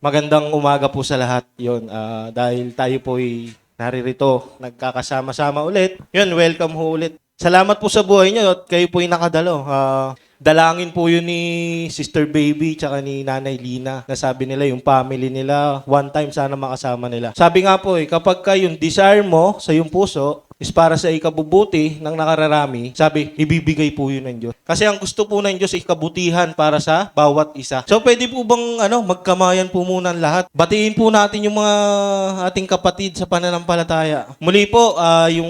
Magandang umaga po sa lahat. Yun, dahil tayo po ay naririto, nagkakasama-sama ulit. Yun, welcome ho ulit. Salamat po sa buhay niyo at kayo po ay nakadalo. Dalangin po yun ni Sister Baby tsaka ni Nanay Lina na sabi nila yung family nila, one time sana makasama nila. Sabi nga po kapag yung desire mo sa iyong puso is para sa ikabubuti ng nakararami, sabi, ibibigay po yun ng Diyos. Kasi ang gusto po ng Diyos ay kabutihan para sa bawat isa. So pwede po bang magkamayan po muna ang lahat? Batiin po natin yung mga ating kapatid sa pananampalataya. Muli po, yung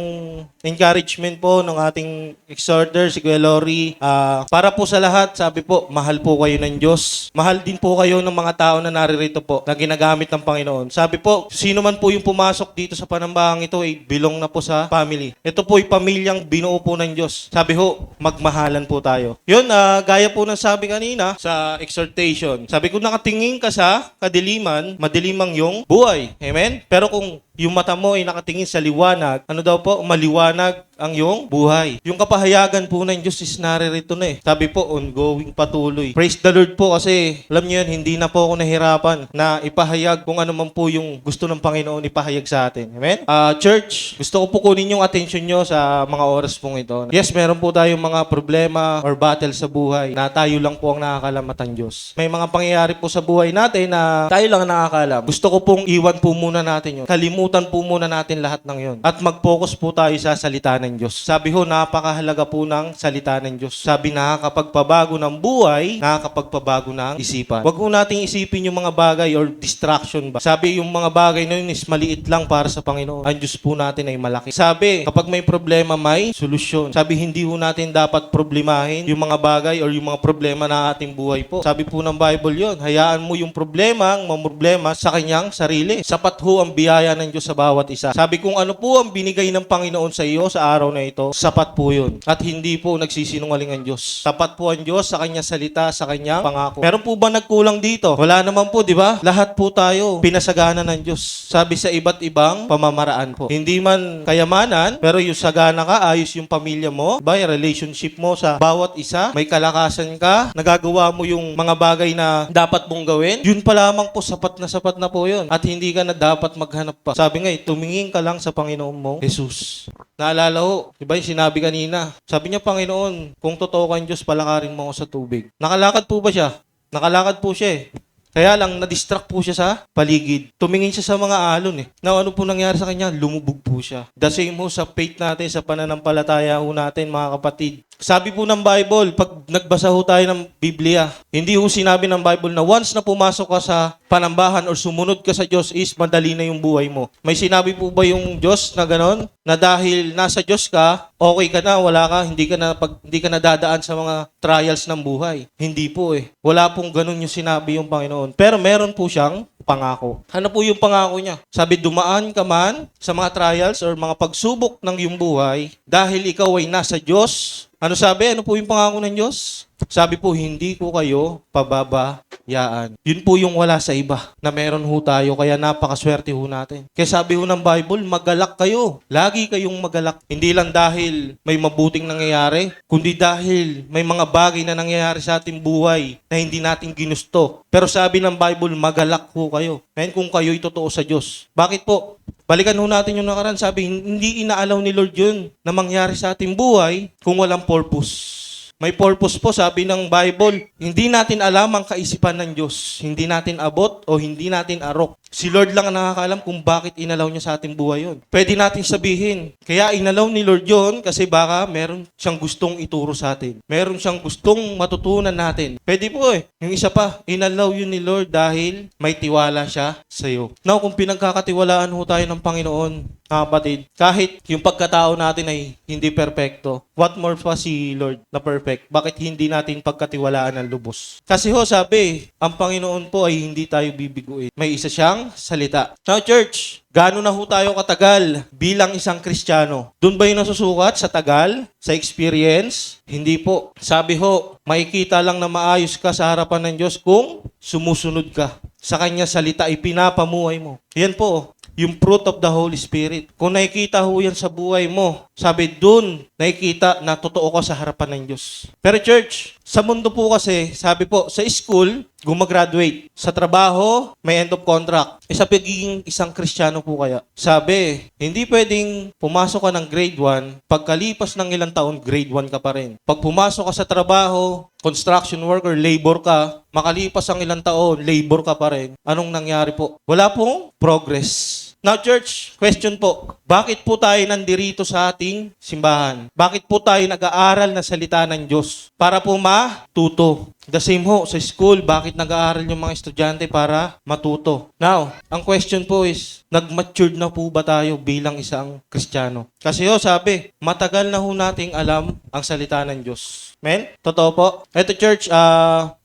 encouragement po ng ating exhorter, si Kuya Lori, para po sa lahat, sabi po, mahal po kayo ng Diyos. Mahal din po kayo ng mga tao na naririto po, na ginagamit ng Panginoon. Sabi po, sino man po yung pumasok dito sa panambahang ito ay belong na po sa family. Ito po ay pamilyang binuo po ng Diyos. Sabi ho, magmahalan po tayo. Yun, gaya po ng sabi kanina sa exhortation. Sabi ko, nakatingin ka sa kadiliman, madilimang yung buhay. Amen? Pero kung yung mata mo ay nakatingin sa liwanag, ano daw po? Maliwanag ang iyong buhay. Yung kapahayagan po ng Diyos is naririto na Sabi po, ongoing, patuloy. Praise the Lord po kasi, alam niyo yan, hindi na po ako nahirapan na ipahayag kung ano man po yung gusto ng Panginoon ipahayag sa atin. Amen? Church, gusto ko po kunin yung attention nyo sa mga oras pong ito. Yes, meron po tayong mga problema or battle sa buhay na tayo lang po ang nakakalamatan Diyos. May mga pangyayari po sa buhay natin na tayo lang ang nakakalam. Gusto ko pong iwan po muna natin yun. Kalimutan po muna natin lahat ng yun. At mag-focus po tayo sa salita ng Diyos. Sabi ho, napakahalaga po ng salita ng Diyos. Sabi, nakakapagpabago ng buhay, nakakapagpabago ng isipan. Huwag ho nating isipin yung mga bagay or distraction ba. Sabi, yung mga bagay na yun is maliit lang para sa Panginoon. Ang Diyos po natin ay malaki. Sabi, kapag may problema, may solusyon. Sabi, hindi ho natin dapat problemahin yung mga bagay or yung mga problema na ating buhay po. Sabi po ng Bible yun, hayaan mo yung problema, ang mamroblema sa kanyang sarili. Sapat ho ang biyaya ng Diyos sa bawat isa. Sabi, kung ano po ang binigay ng Panginoon sa iyo sa araw na ito, sapat po yun. At hindi po nagsisinungaling ang Diyos. Sapat po ang Diyos sa kanya salita, sa kanya pangako. Meron po ba nagkulang dito? Wala naman po, di ba? Lahat po tayo pinasagana ng Diyos. Sabi sa iba't ibang pamamaraan po. Hindi man kayamanan, pero yung sagana ka, ayos yung pamilya mo, ba, yung relationship mo sa bawat isa, may kalakasan ka, nagagawa mo yung mga bagay na dapat mong gawin, yun pa lamang po, sapat na po yun. At hindi ka na dapat maghanap pa. Sabi nga, tumingin ka lang sa Panginoon mong Jesus. Naalala ho, di ba yung sinabi kanina? Sabi niya, Panginoon, kung totoo kang Diyos, palakarin mo ako sa tubig. Nakalakad po ba siya? Nakalakad po siya Kaya lang, na-distract po siya sa paligid. Tumingin siya sa mga alon Na ano po nangyari sa kanya? Lumubog po siya. The same ho sa faith natin, sa pananampalataya ho natin, mga kapatid. Sabi po ng Bible, pag nagbasa ho tayo ng Biblia, hindi ho sinabi ng Bible na once na pumasok ka sa panambahan or sumunod ka sa Diyos is madali na yung buhay mo. May sinabi po ba yung Diyos na ganon? Na dahil nasa Diyos ka, okay ka na, wala ka, hindi ka na dadaan sa mga trials ng buhay. Hindi po Wala pong ganon yung sinabi yung Panginoon. Pero meron po siyang pangako. Ano po yung pangako niya? Sabi, dumaan ka man sa mga trials or mga pagsubok ng iyong buhay dahil ikaw ay nasa Diyos. Ano sabi? Ano po yung pangako ng Diyos? Sabi po, hindi ko kayo pababayaan. Yun po yung wala sa iba na meron ho tayo, kaya napakaswerte ho natin. Kaya sabi ho ng Bible, magalak kayo. Lagi kayong magalak. Hindi lang dahil may mabuting nangyayari, kundi dahil may mga bagay na nangyayari sa ating buhay na hindi natin ginusto. Pero sabi ng Bible, magalak ho kayo. Ngayon kung kayo'y totoo sa Diyos. Bakit po? Balikan ho natin yung nakaraan. Sabi, hindi inaalaw ni Lord yun na mangyari sa ating buhay kung walang purpose. May purpose po, sabi ng Bible. Hindi natin alam ang kaisipan ng Diyos. Hindi natin abot o hindi natin arok. Si Lord lang ang nakakaalam kung bakit inalaw niya sa ating buhay yun. Pwede natin sabihin, kaya inalaw ni Lord yun kasi baka meron siyang gustong ituro sa atin. Meron siyang gustong matutunan natin. Pwede po Yung isa pa, inalaw yun ni Lord dahil may tiwala siya sa iyo. Now, kung pinagkakatiwalaan ho tayo ng Panginoon, kapatid, kahit yung pagkatao natin ay hindi perpekto, what more pa si Lord na perfect? Bakit hindi natin pagkatiwalaan ng lubos? Kasi ho, sabi, ang Panginoon po ay hindi tayo bibiguin. May isa siyang salita. Now, church, gaano na ho tayo katagal bilang isang Kristiyano? Doon ba yung nasusukat sa tagal? Sa experience? Hindi po. Sabi ho, makikita lang na maayos ka sa harapan ng Diyos kung sumusunod ka. Sa Kanya salita, ipinapamuhay mo. Yan po, yung fruit of the Holy Spirit. Kung nakikita ho yan sa buhay mo, sabi dun, nakikita na totoo ka sa harapan ng Diyos. Pero church, Sa mundo po kasi, sabi po, sa school, gumagraduate. Sa trabaho, may end of contract. Sa pagiging isang Kristiyano po kaya, sabi, hindi pwedeng pumasok ka ng grade 1, pagkalipas ng ilang taon, grade 1 ka pa rin. Pag pumasok ka sa trabaho, construction worker, labor ka, makalipas ang ilang taon, labor ka pa rin. Anong nangyari po? Wala pong progress. Now, church, question po, bakit po tayo nandirito sa ating simbahan? Bakit po tayo nag-aaral na salita ng Diyos? Para po matuto. The same ho, sa school, bakit nag-aaral yung mga estudyante para matuto? Now, ang question po is, nag-matured na po ba tayo bilang isang Kristiyano? Kasi ho, sabi, matagal na ho nating alam ang salita ng Diyos. Men? Totoo po. Ito church,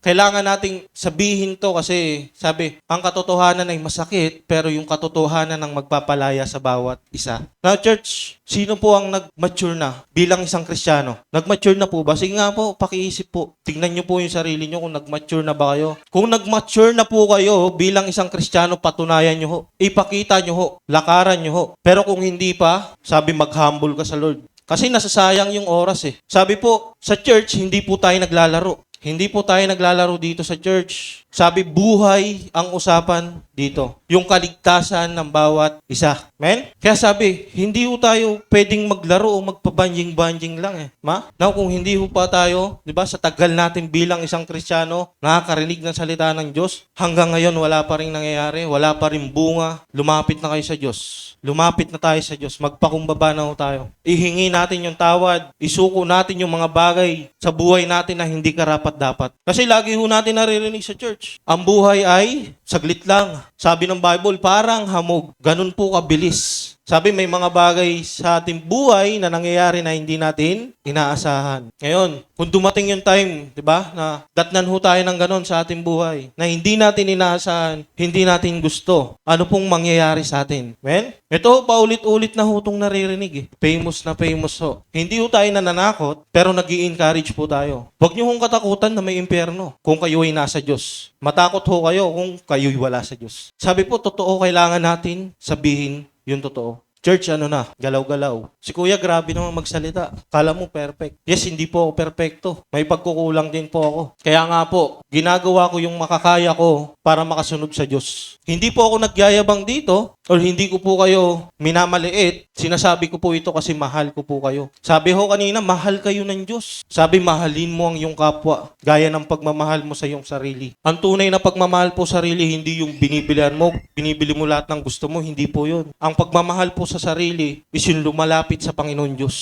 kailangan nating sabihin to kasi sabi, ang katotohanan ay masakit pero yung katotohanan ang magpapalaya sa bawat isa. Now church, sino po ang nag-mature na bilang isang Kristiyano? Nag-mature na po ba? Sige nga po, pakiisip po. Tingnan nyo po yung sarili nyo kung nag-mature na ba kayo. Kung nag-mature na po kayo bilang isang Kristiyano, patunayan nyo ho. Ipakita nyo ho. Lakaran nyo ho. Pero kung hindi pa, sabi mag-humble ka sa Lord. Kasi nasasayang yung oras eh. Sabi po, sa church, hindi po tayo naglalaro. Hindi po tayo naglalaro dito sa church. Sabi, buhay ang usapan dito. Yung kaligtasan ng bawat isa. Men? Kaya sabi, hindi po tayo pwedeng maglaro o magpabanjing-banjing lang eh. Now, kung hindi po pa tayo, di ba, sa tagal natin bilang isang Kristiyano, nakakarinig ng salita ng Diyos, hanggang ngayon wala pa rin nangyayari, wala pa rin bunga, lumapit na kayo sa Diyos. Lumapit na tayo sa Diyos, magpakumbaba na ho tayo. Ihingi natin yung tawad, isuko natin yung mga bagay sa buhay natin na hindi karapat-dapat. Kasi lagi ho natin naririnig sa church, ang buhay ay saglit lang. Sabi ng Bible, parang hamog. Ganun po kabilis. Sabi, may mga bagay sa ating buhay na nangyayari na hindi natin inaasahan. Ngayon, kung dumating yung time, di ba, na datnan ho tayo ng ganun sa ating buhay, na hindi natin inaasahan, hindi natin gusto, ano pong mangyayari sa atin? Men? Ito, paulit-ulit na ho itong naririnig eh. Famous na famous ho. Hindi ho tayo nananakot, pero nag-i-encourage po tayo. Huwag niyo hong katakutan na may impyerno kung kayo ay nasa Diyos. Matakot ho kayo kung kayo'y wala sa Diyos. Sabi po, totoo kailangan natin sabihin yung totoo. Church, ano na, galaw-galaw. Si Kuya, grabe naman magsalita. Kala mo perfect. Yes, hindi po ako perfecto. May pagkukulang din po ako. Kaya nga po, ginagawa ko yung makakaya ko para makasunod sa Diyos. Hindi po ako nagyayabang dito o hindi ko po kayo minamaliit. Sinasabi ko po ito kasi mahal ko po kayo. Sabi ho kanina, mahal kayo ng Diyos. Sabi, mahalin mo ang iyong kapwa gaya ng pagmamahal mo sa iyong sarili. Ang tunay na pagmamahal po sarili, hindi yung binibilihan mo, binibili mo lahat ng gusto mo, hindi po yun. Ang pagmamahal po sa sarili is yung lumalapit sa Panginoon Diyos.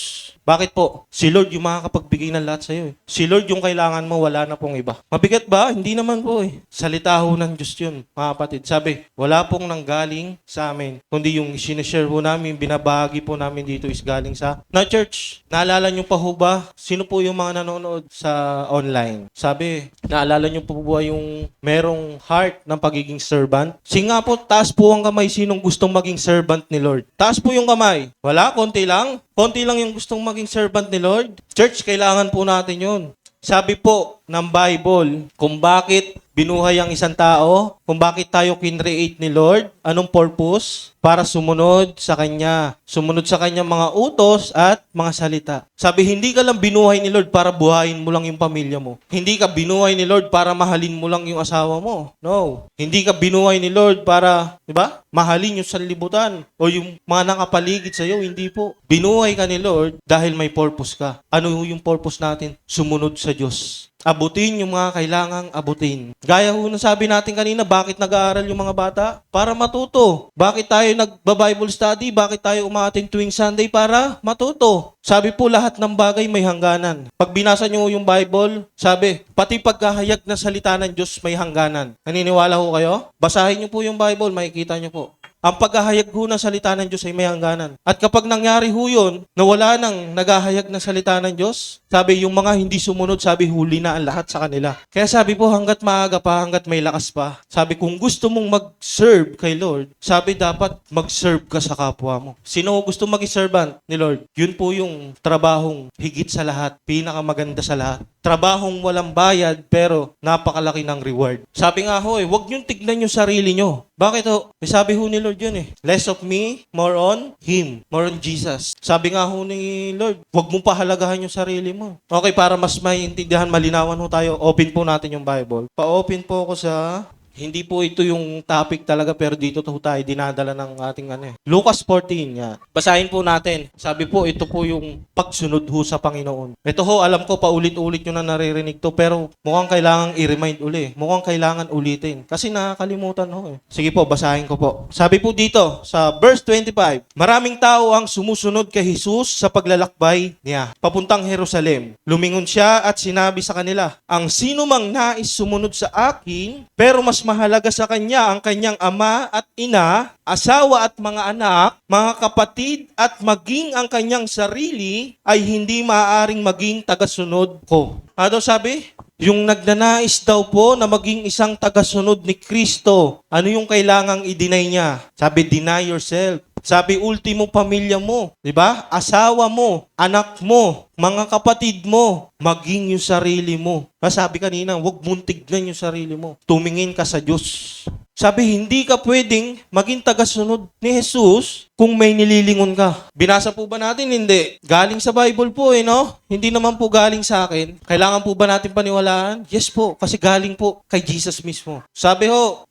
Bakit po? Si Lord yung makakapagbigay ng lahat sa iyo. Si Lord yung kailangan mo, wala na pong iba. Mabigat ba? Hindi naman po eh. Salita ho ng Diyos yun, mga kapatid. Sabi, wala pong nanggaling sa amin. Kundi yung sinishare po namin, binabahagi po namin dito is galing sa na church. Naalala nyo pa ho ba? Sino po yung mga nanonood sa online? Sabi, naalala nyo po ba yung merong heart ng pagiging servant? Sige nga po, taas po ang kamay sinong gustong maging servant ni Lord. Taas po yung kamay. Wala, konti lang. Konti lang yung gustong maging servant ni Lord. Church, kailangan po natin yun. Sabi po ng Bible, kung bakit binuhay ang isang tao, kung bakit tayo kinreate ni Lord, anong purpose? Para sumunod sa Kanya. Sumunod sa Kanya mga utos at mga salita. Sabi, hindi ka lang binuhay ni Lord para buhayin mo lang yung pamilya mo. Hindi ka binuhay ni Lord para mahalin mo lang yung asawa mo. No. Hindi ka binuhay ni Lord para, di ba, mahalin yung sanlibutan o yung mga nakapaligid sa iyo. Hindi po. Binuhay ka ni Lord dahil may purpose ka. Ano yung purpose natin? Sumunod sa Diyos. Abutin yung mga kailangang abutin. Gaya ho na sabi natin kanina, bakit nag-aaral yung mga bata? Para matuto. Bakit tayo nagba-Bible study? Bakit tayo umaattend tuwing Sunday? Para matuto. Sabi po, lahat ng bagay may hangganan. Pag binasa nyo yung Bible, sabi, pati pagkahayag na salita ng Diyos may hangganan. Naniniwala ho kayo? Basahin nyo po yung Bible, makikita nyo po. Ang paghahayag ho ng salita ng Diyos ay may hangganan. At kapag nangyari ho yun, na wala nang naghahayag ng salita ng Diyos, sabi, yung mga hindi sumunod, sabi, huli na ang lahat sa kanila. Kaya sabi po, hanggat maaga pa, hanggat may lakas pa, sabi, kung gusto mong mag-serve kay Lord, sabi, dapat mag-serve ka sa kapwa mo. Sino gusto maging servant ni Lord? Yun po yung trabahong higit sa lahat, pinakamaganda sa lahat. Trabahong walang bayad, pero napakalaki ng reward. Sabi nga ho, huwag niyong tignan yung sarili niyo. Bakit ho? May sabi ho ni Lord yun eh. Less of me, more on Him. More on Jesus. Sabi nga ho ni Lord, huwag mong pahalagahan yung sarili mo. mo. Okay, para mas maintindihan, malinawan ho tayo, open po natin yung Bible. Pa-open po ako sa... Hindi po ito yung topic talaga, pero dito to tayo dinadala ng ating Lucas 14, nga. Basahin po natin. Sabi po, ito po yung pagsunod ho sa Panginoon. Ito ho, alam ko, paulit-ulit nyo na naririnig to, pero mukhang kailangan i-remind uli. Mukhang kailangan ulitin. Kasi nakakalimutan ho. Sige po, basahin ko po. Sabi po dito, sa verse 25, maraming tao ang sumusunod kay Jesus sa paglalakbay niya, papuntang Jerusalem. Lumingon siya at sinabi sa kanila, ang sino mang nais sumunod sa akin, pero mas mahalaga sa kanya ang kanyang ama at ina, asawa at mga anak, mga kapatid at maging ang kanyang sarili ay hindi maaaring maging tagasunod ko. Ano sabi? Yung nagnanais daw po na maging isang tagasunod ni Kristo, ano yung kailangang i-deny niya? Sabi, deny yourself. Sabi, ultimo pamilya mo, di ba? Asawa mo, anak mo, mga kapatid mo, maging yung sarili mo. Sabi kanina, huwag mong tignan yung sarili mo. Tumingin ka sa Diyos. Sabi, hindi ka pwedeng maging tagasunod ni Jesus kung may nililingon ka. Binasa po ba natin? Hindi. Galing sa Bible po no? Hindi naman po galing sa akin. Kailangan po ba natin paniwalaan? Yes po, kasi galing po kay Jesus mismo. Sabi ho,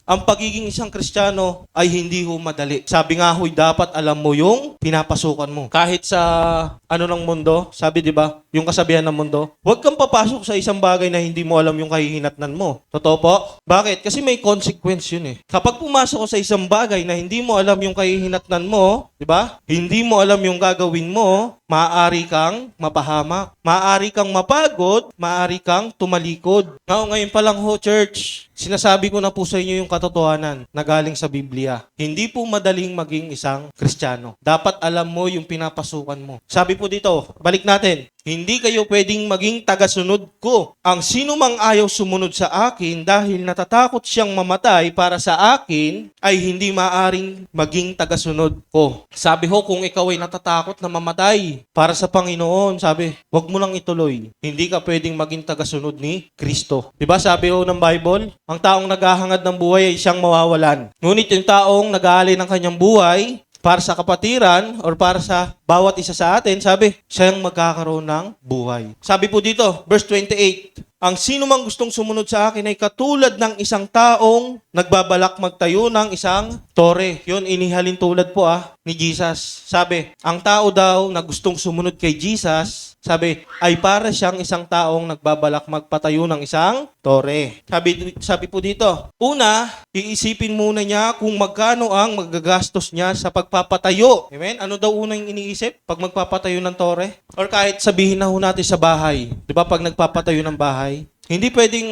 ang pagiging isang Kristiyano ay hindi ho madali. Sabi nga ho, dapat alam mo yung pinapasukan mo. Kahit sa ng mundo, sabi di ba, yung kasabihan ng mundo, huwag kang papasok sa isang bagay na hindi mo alam yung kahihinatnan mo. Totoo po? Bakit? Kasi may consequence yun Kapag pumasok ko sa isang bagay na hindi mo alam yung kahihinatnan mo, di ba? Hindi mo alam yung gagawin mo, maaari kang mapahamak, maaari kang mapagod, maaari kang tumalikod. Ngayon pa lang ho, church, sinasabi ko na po sa inyo yung katotohanan na galing sa Biblia. Hindi po madaling maging isang Kristiyano. Dapat alam mo yung pinapasukan mo. Sabi po dito, balik natin, hindi kayo pwedeng maging tagasunod ko. Ang sino mang ayaw sumunod sa akin dahil natatakot siyang mamatay para sa akin, ay hindi maaring maging tagasunod ko. Sabi ho, kung ikaw ay natatakot na mamatay para sa Panginoon, sabi, wag mo lang ituloy. Hindi ka pwedeng maging tagasunod ni Kristo. Diba sabi ho ng Bible, ang taong naghahangad ng buhay ay siyang mawawalan. Ngunit yung taong nag-aalay ng kanyang buhay, para sa kapatiran or para sa bawat isa sa atin, sabi, siyang magkakaroon ng buhay. Sabi po dito, verse 28, ang sino mang gustong sumunod sa akin ay katulad ng isang taong nagbabalak magtayo ng isang tore. Yun, inihalin tulad po ni Jesus. Sabi, ang tao daw na gustong sumunod kay Jesus, sabi, ay para siyang isang taong nagbabalak magpatayo ng isang tore. Sabi po dito, una, iisipin muna niya kung magkano ang magagastos niya sa pagpapatayo. Amen? Ano daw unang iniisip pag magpapatayo ng tore? Or kahit sabihin na ho natin sa bahay. Di ba pag nagpapatayo ng bahay? Hindi pwedeng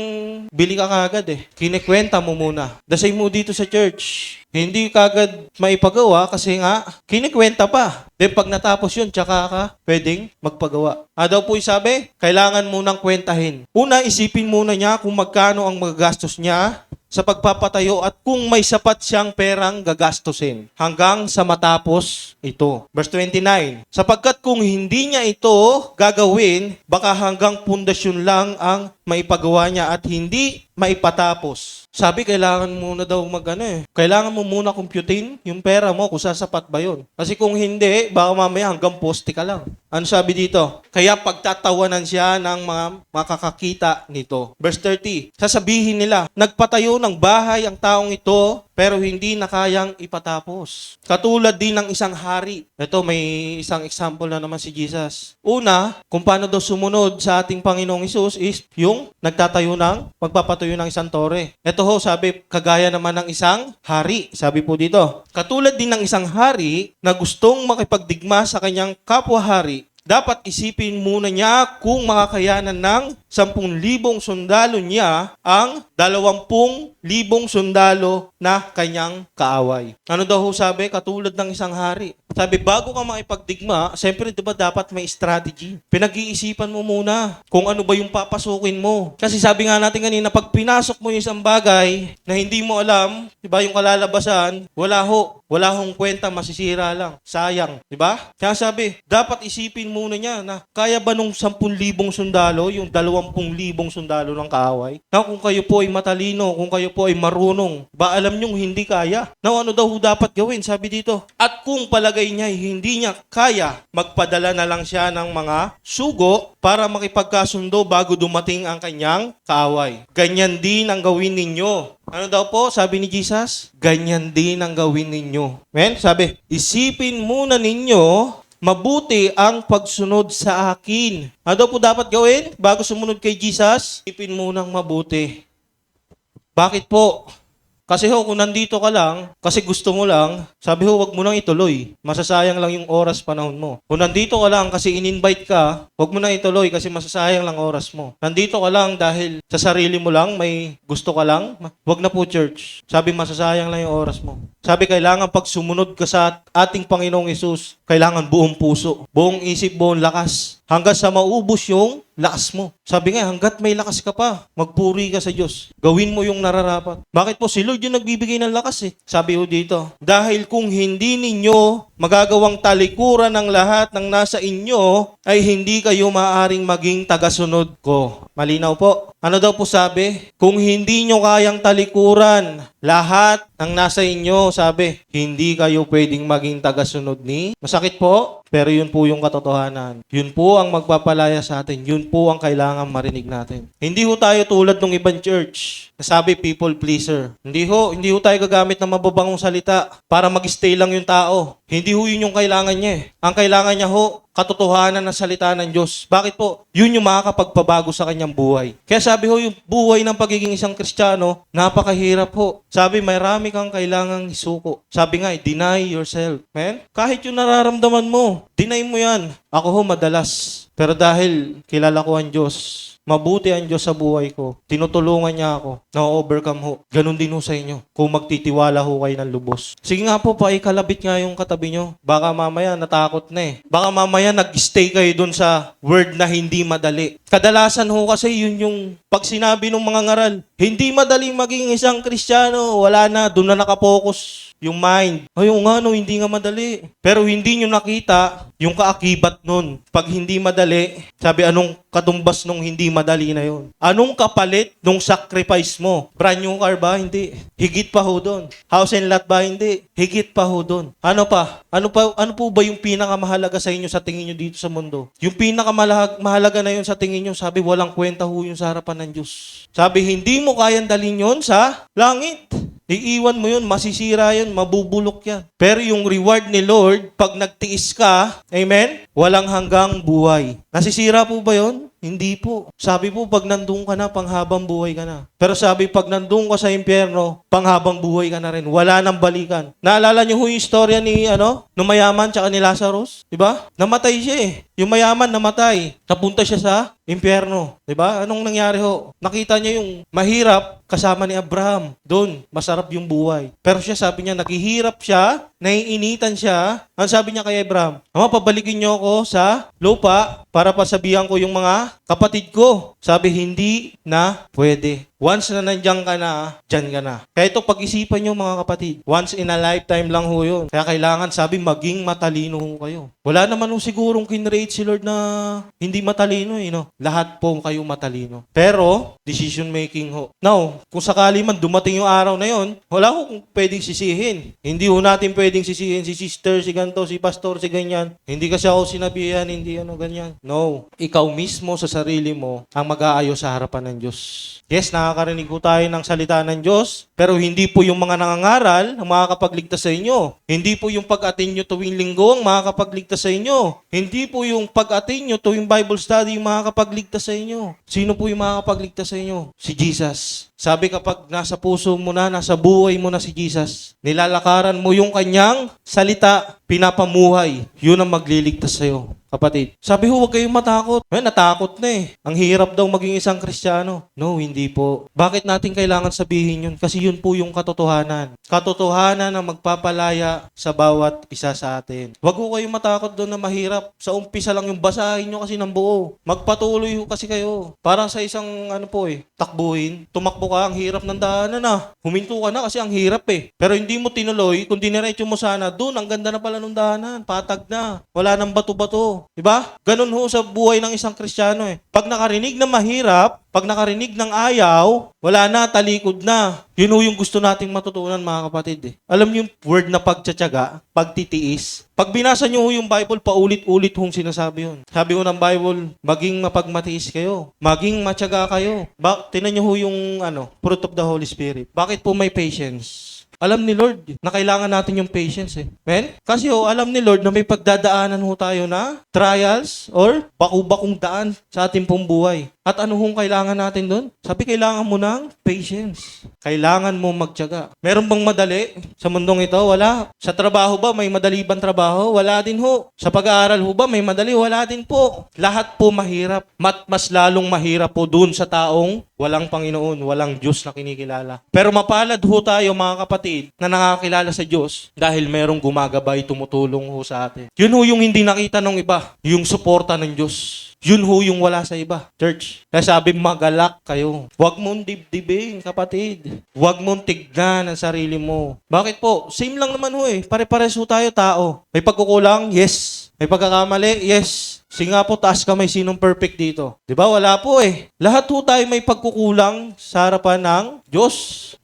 bili ka kagad Kinikwenta mo muna. The same mo dito sa church. Hindi kagad maipagawa kasi nga kinikwenta pa. Then pag natapos yun, tsaka ka pwedeng magpagawa. Daw po sabi, kailangan munang kwentahin. Una, isipin muna niya kung magkano ang magagastos niya sa pagpapatayo at kung may sapat siyang perang gagastusin hanggang sa matapos ito. Verse 29, sapagkat kung hindi niya ito gagawin, baka hanggang pundasyon lang ang maipagawa niya at hindi maipatapos. Sabi, kailangan muna daw Kailangan mo muna computein yung pera mo kung sasapat ba yun. Kasi kung hindi, baka mamaya hanggang poste ka lang. Ano sabi dito? Kaya pagtatawanan siya ng mga makakakita nito. Verse 30, sasabihin nila, nagpatayo ng bahay ang taong ito, pero hindi na kayang ipatapos. Katulad din ng isang hari. Ito, may isang example na naman si Jesus. Una, kung paano daw sumunod sa ating Panginoong Hesus is yung magpapatayo ng isang tore. Ito ho, sabi, kagaya naman ng isang hari. Sabi po dito, katulad din ng isang hari na gustong makipagdigma sa kanyang kapwa-hari, dapat isipin muna niya kung makakayanan ng 10,000 sundalo niya ang 20,000 sundalo na kanyang kaaway. Ano daw ho sabi? Katulad ng isang hari. Sabi, bago ka makipagdigma, siyempre diba dapat may strategy. Pinag-iisipan mo muna kung ano ba yung papasukin mo. Kasi sabi nga natin kanina, pag pinasok mo yung isang bagay na hindi mo alam, diba yung kalalabasan, wala hong kwenta, masisira lang. Sayang, diba? Kaya sabi, dapat isipin muna niya na kaya ba nung 10,000 sundalo, yung 20,000 sundalo ng kaaway? Na kung kayo po ay matalino, kung kayo po ay marunong, ba alam niyong hindi kaya? Na ano daw dapat gawin? Sabi dito, at kung palagay niya hindi niya kaya, magpadala na lang siya ng mga sugo para makipagkasundo bago dumating ang kanyang kaaway. Ganyan din ang gawin ninyo. Ano daw po? Sabi ni Jesus, ganyan din ang gawin ninyo. Amen? Sabi, isipin muna ninyo mabuti ang pagsunod sa akin. Ano daw po dapat gawin bago sumunod kay Jesus? Isipin munang mabuti. Bakit po? Kasi kung nandito ka lang, kasi gusto mo lang, sabi wag mo nang ituloy. Masasayang lang yung oras, panahon mo. Kung nandito ka lang kasi in-invite ka, wag mo nang ituloy kasi masasayang lang oras mo. Nandito ka lang dahil sa sarili mo lang, may gusto ka lang, wag na po church. Sabi masasayang lang yung oras mo. Sabi kailangan pag sumunod ka sa ating Panginoong Hesus, kailangan buong puso, buong isip, buong lakas. Hanggang sa maubos yung lakas mo. Sabi nga, hanggat may lakas ka pa, magpuri ka sa Diyos. Gawin mo yung nararapat. Bakit po? Si Lord yung nagbibigay ng lakas eh. Sabi ko dito, dahil kung hindi ninyo magagawang talikuran ng lahat ng nasa inyo, ay hindi kayo maaaring maging tagasunod ko. Malinaw po. Ano daw po sabi? Kung hindi nyo kayang talikuran lahat ng nasa inyo, sabi, hindi kayo pwedeng maging tagasunod ni. Masakit po, pero yun po yung katotohanan. Yun po ang magpapalaya sa atin. Yun po ang kailangan marinig natin. Hindi ho tayo tulad ng ibang church. Nasabi, people pleaser. Hindi ho tayo gagamit ng mababangong salita para mag-stay lang yung tao. Hindi ho yun yung kailangan niya eh. Ang kailangan niya ho, katotohanan ng salita ng Diyos. Bakit po? Yun yung makakapagpabago sa kanyang buhay. Kaya sabi ho, yung buhay ng pagiging isang Kristiyano, napakahirap ho. Sabi, marami kang kailangang isuko. Sabi nga, deny yourself. Man, kahit yung nararamdaman mo, deny mo yan. Ako ho, madalas. Pero dahil kilala ko ang Diyos, mabuti ang Diyos sa buhay ko, tinutulungan niya ako na overcome ho. Ganon din ho sa inyo. Kung magtitiwala ho kayo ng lubos. Sige nga po, paikalabit nga yung katabi nyo. Baka mamaya natakot na eh. Baka mamaya nag-stay kayo dun sa word na hindi madali. Kadalasan ho kasi yun yung pag sinabi ng mga ngaral, hindi madaling maging isang Kristiyano, wala na, dun na nakapokus yung mind. Ay, hindi nga madali. Pero hindi nyo nakita yung kaakibat nun. Pag hindi madali, sabi anong katumbas nung hindi madali na yun? Anong kapalit nung sacrifice mo? Brand new car ba? Hindi. Higit pa ho doon. House and lot ba? Hindi. Higit pa ho doon. Ano pa? Ano po ba yung pinakamahalaga sa inyo sa tingin nyo dito sa mundo? Yung pinakamahalaga na yun sa tingin nyo, sabi walang kwenta ho yun sa harapan ng Diyos. Sabi hindi mo kayang dalhin yun sa langit. Iiwan mo yun, masisira yun, mabubulok yan. Pero yung reward ni Lord, pag nagtiis ka, amen, walang hanggang buhay. Nasisira po ba yun? Hindi po. Sabi po, pag nandun ka na, panghabang buhay ka na. Pero sabi, pag nandun ka sa impyerno, panghabang buhay ka na rin. Wala nang balikan. Naalala niyo yung istorya ni, nung mayaman tsaka ni Lazarus? Diba? Namatay siya eh. Yung mayaman namatay. Napunta siya sa impyerno. Diba? Anong nangyari ho? Nakita niya yung mahirap kasama ni Abraham. Doon, masarap yung buhay. Pero siya, sabi niya, naghihirap siya, naiinitan siya. Ang sabi niya kay Abraham, Ama, pabalikin niyo ako sa lupa para pasabihan ko yung mga kapatid ko. Sabi, hindi na pwede. Once na nandiyan ka na, dyan ka na. Kaya ito, pag-isipan nyo mga kapatid. Once in a lifetime lang ho yun. Kaya kailangan, sabi, maging matalino ho kayo. Wala naman ho sigurong kinrate si Lord na hindi matalino eh, no? Lahat po kayo matalino. Pero, decision making ho. Now, kung sakali man dumating yung araw na yon, wala ho kung pwedeng sisihin. Hindi ho natin pwedeng sisihin si sister, si ganto, si pastor, si ganyan. Hindi kasi ako sinabihan, hindi ganyan. No. Ikaw mismo sa sarili mo ang mag-aayos sa harapan ng Diyos. Yes, nakakarinig po tayo ng salita ng Diyos, pero hindi po yung mga nangangaral ang makakapagligtas sa inyo. Hindi po yung pag-attend nyo tuwing linggo ang makakapagligtas sa inyo. Hindi po yung pag-attend nyo tuwing Bible study yung makakapagligtas sa inyo. Sino po yung makakapagligtas sa inyo? Si Jesus. Sabi kapag nasa puso mo na, nasa buhay mo na si Jesus, nilalakaran mo yung kanyang salita, pinapamuhay, yun ang magliligtas sa'yo. Kapatid, sabi ho, huwag kayong matakot. Natakot na eh. Ang hirap daw maging isang Kristiyano. No, hindi po. Bakit natin kailangan sabihin yun? Kasi yun po yung katotohanan. Katotohanan na magpapalaya sa bawat isa sa atin. Huwag ho kayong matakot doon na mahirap. Sa umpisa lang yung basahin nyo kasi ng buo. Magpatuloy ho kasi kayo. Parang sa isang takbuhin, tumakbo tumakbo ka, ang hirap ng daanan na. Huminto ka na kasi ang hirap eh. Pero hindi mo tinuloy, kung diniretso mo sana, doon, ang ganda na pala ng daanan. Patag na. Wala nang bato-bato. Diba? Ganun ho sa buhay ng isang Kristiyano eh. Pag nakarinig na mahirap, pag nakarinig ng ayaw, wala na, talikod na. Yun ho yung gusto nating matutunan, mga kapatid eh. Alam niyo yung word na pagtsatsaga, pagtitiis. Pag binasa niyo ho yung Bible, paulit-ulit hong sinasabi yun. Sabi ho ng Bible, maging mapagmatiis kayo. Maging matyaga kayo. Tinan niyo ho yung fruit of the Holy Spirit. Bakit po may patience? Alam ni Lord na kailangan natin yung patience eh. Men? Kasi alam ni Lord na may pagdadaanan ho tayo na trials or baku-bakong daan sa ating pong buhay. At ano hong kailangan natin doon? Sabi, kailangan mo ng patience. Kailangan mo magtiyaga. Meron bang madali sa mundong ito? Wala. Sa trabaho ba, may madali bang trabaho? Wala din ho. Sa pag-aaral ho ba, may madali? Wala din po. Lahat po mahirap. Mas lalong mahirap po doon sa taong walang Panginoon, walang Diyos na kinikilala. Pero mapalad ho tayo, mga kapatid, na nakakilala sa Diyos dahil merong gumagabay, tumutulong ho sa atin. Yun ho yung hindi nakita ng iba, yung suporta ng Diyos. Yun ho yung wala sa iba. Church, kaya sabi, magalak kayo. Huwag mong dibdibin, kapatid. Huwag mong tignan ang sarili mo. Bakit po? Same lang naman ho eh. Pare-pares ho tayo tao. May pagkukulang? Yes. May pagkakamali? Yes. Sige nga po, taas kamay, sinong perfect dito? Di ba? Wala po eh. Lahat ho tayo may pagkukulang sa harapan ng Diyos.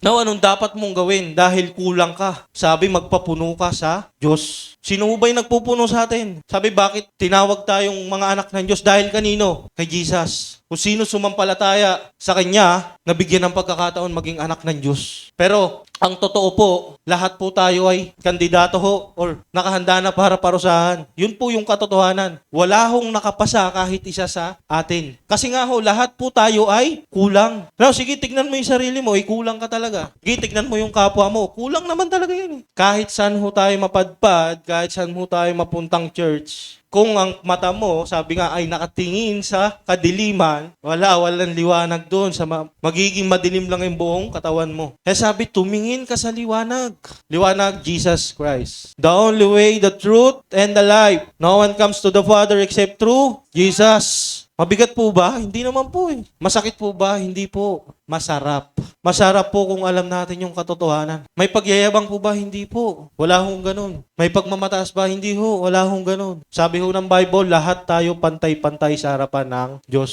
Now, anong dapat mong gawin dahil kulang ka? Sabi, magpapuno ka sa Diyos. Sino ho ba yung nagpupuno sa atin? Sabi, bakit tinawag tayong mga anak ng Diyos? Dahil kanino? Kay Jesus. Kung sino sumampalataya sa Kanya, nabigyan ng pagkakataon maging anak ng Diyos. Pero, ang totoo po, lahat po tayo ay kandidato ho or nakahanda na para parusahan. Yun po yung katotohanan. Wala hong nakapasa kahit isa sa atin. Kasi nga ho, lahat po tayo ay kulang. Now, sige, tignan mo yung sarili mo, kulang ka talaga. Sige, tignan mo yung kapwa mo, kulang naman talaga yan. Kahit saan ho tayo mapadpad, kahit saan ho tayo mapuntang church, kung ang mata mo, sabi nga, ay nakatingin sa kadiliman, walang liwanag doon. Magiging madilim lang yung buong katawan mo. Kaya sabi, tumingin ka sa liwanag. Liwanag, Jesus Christ. The only way, the truth, and the life. No one comes to the Father except through Jesus. Mabigat po ba? Hindi naman po eh. Masakit po ba? Hindi po. Masarap. Masarap po kung alam natin yung katotohanan. May pagyayabang po ba? Hindi po. Wala hong ganun. May pagmamataas ba? Hindi ho. Wala hong ganun. Sabi ho ng Bible, lahat tayo pantay-pantay sa harapan ng Diyos.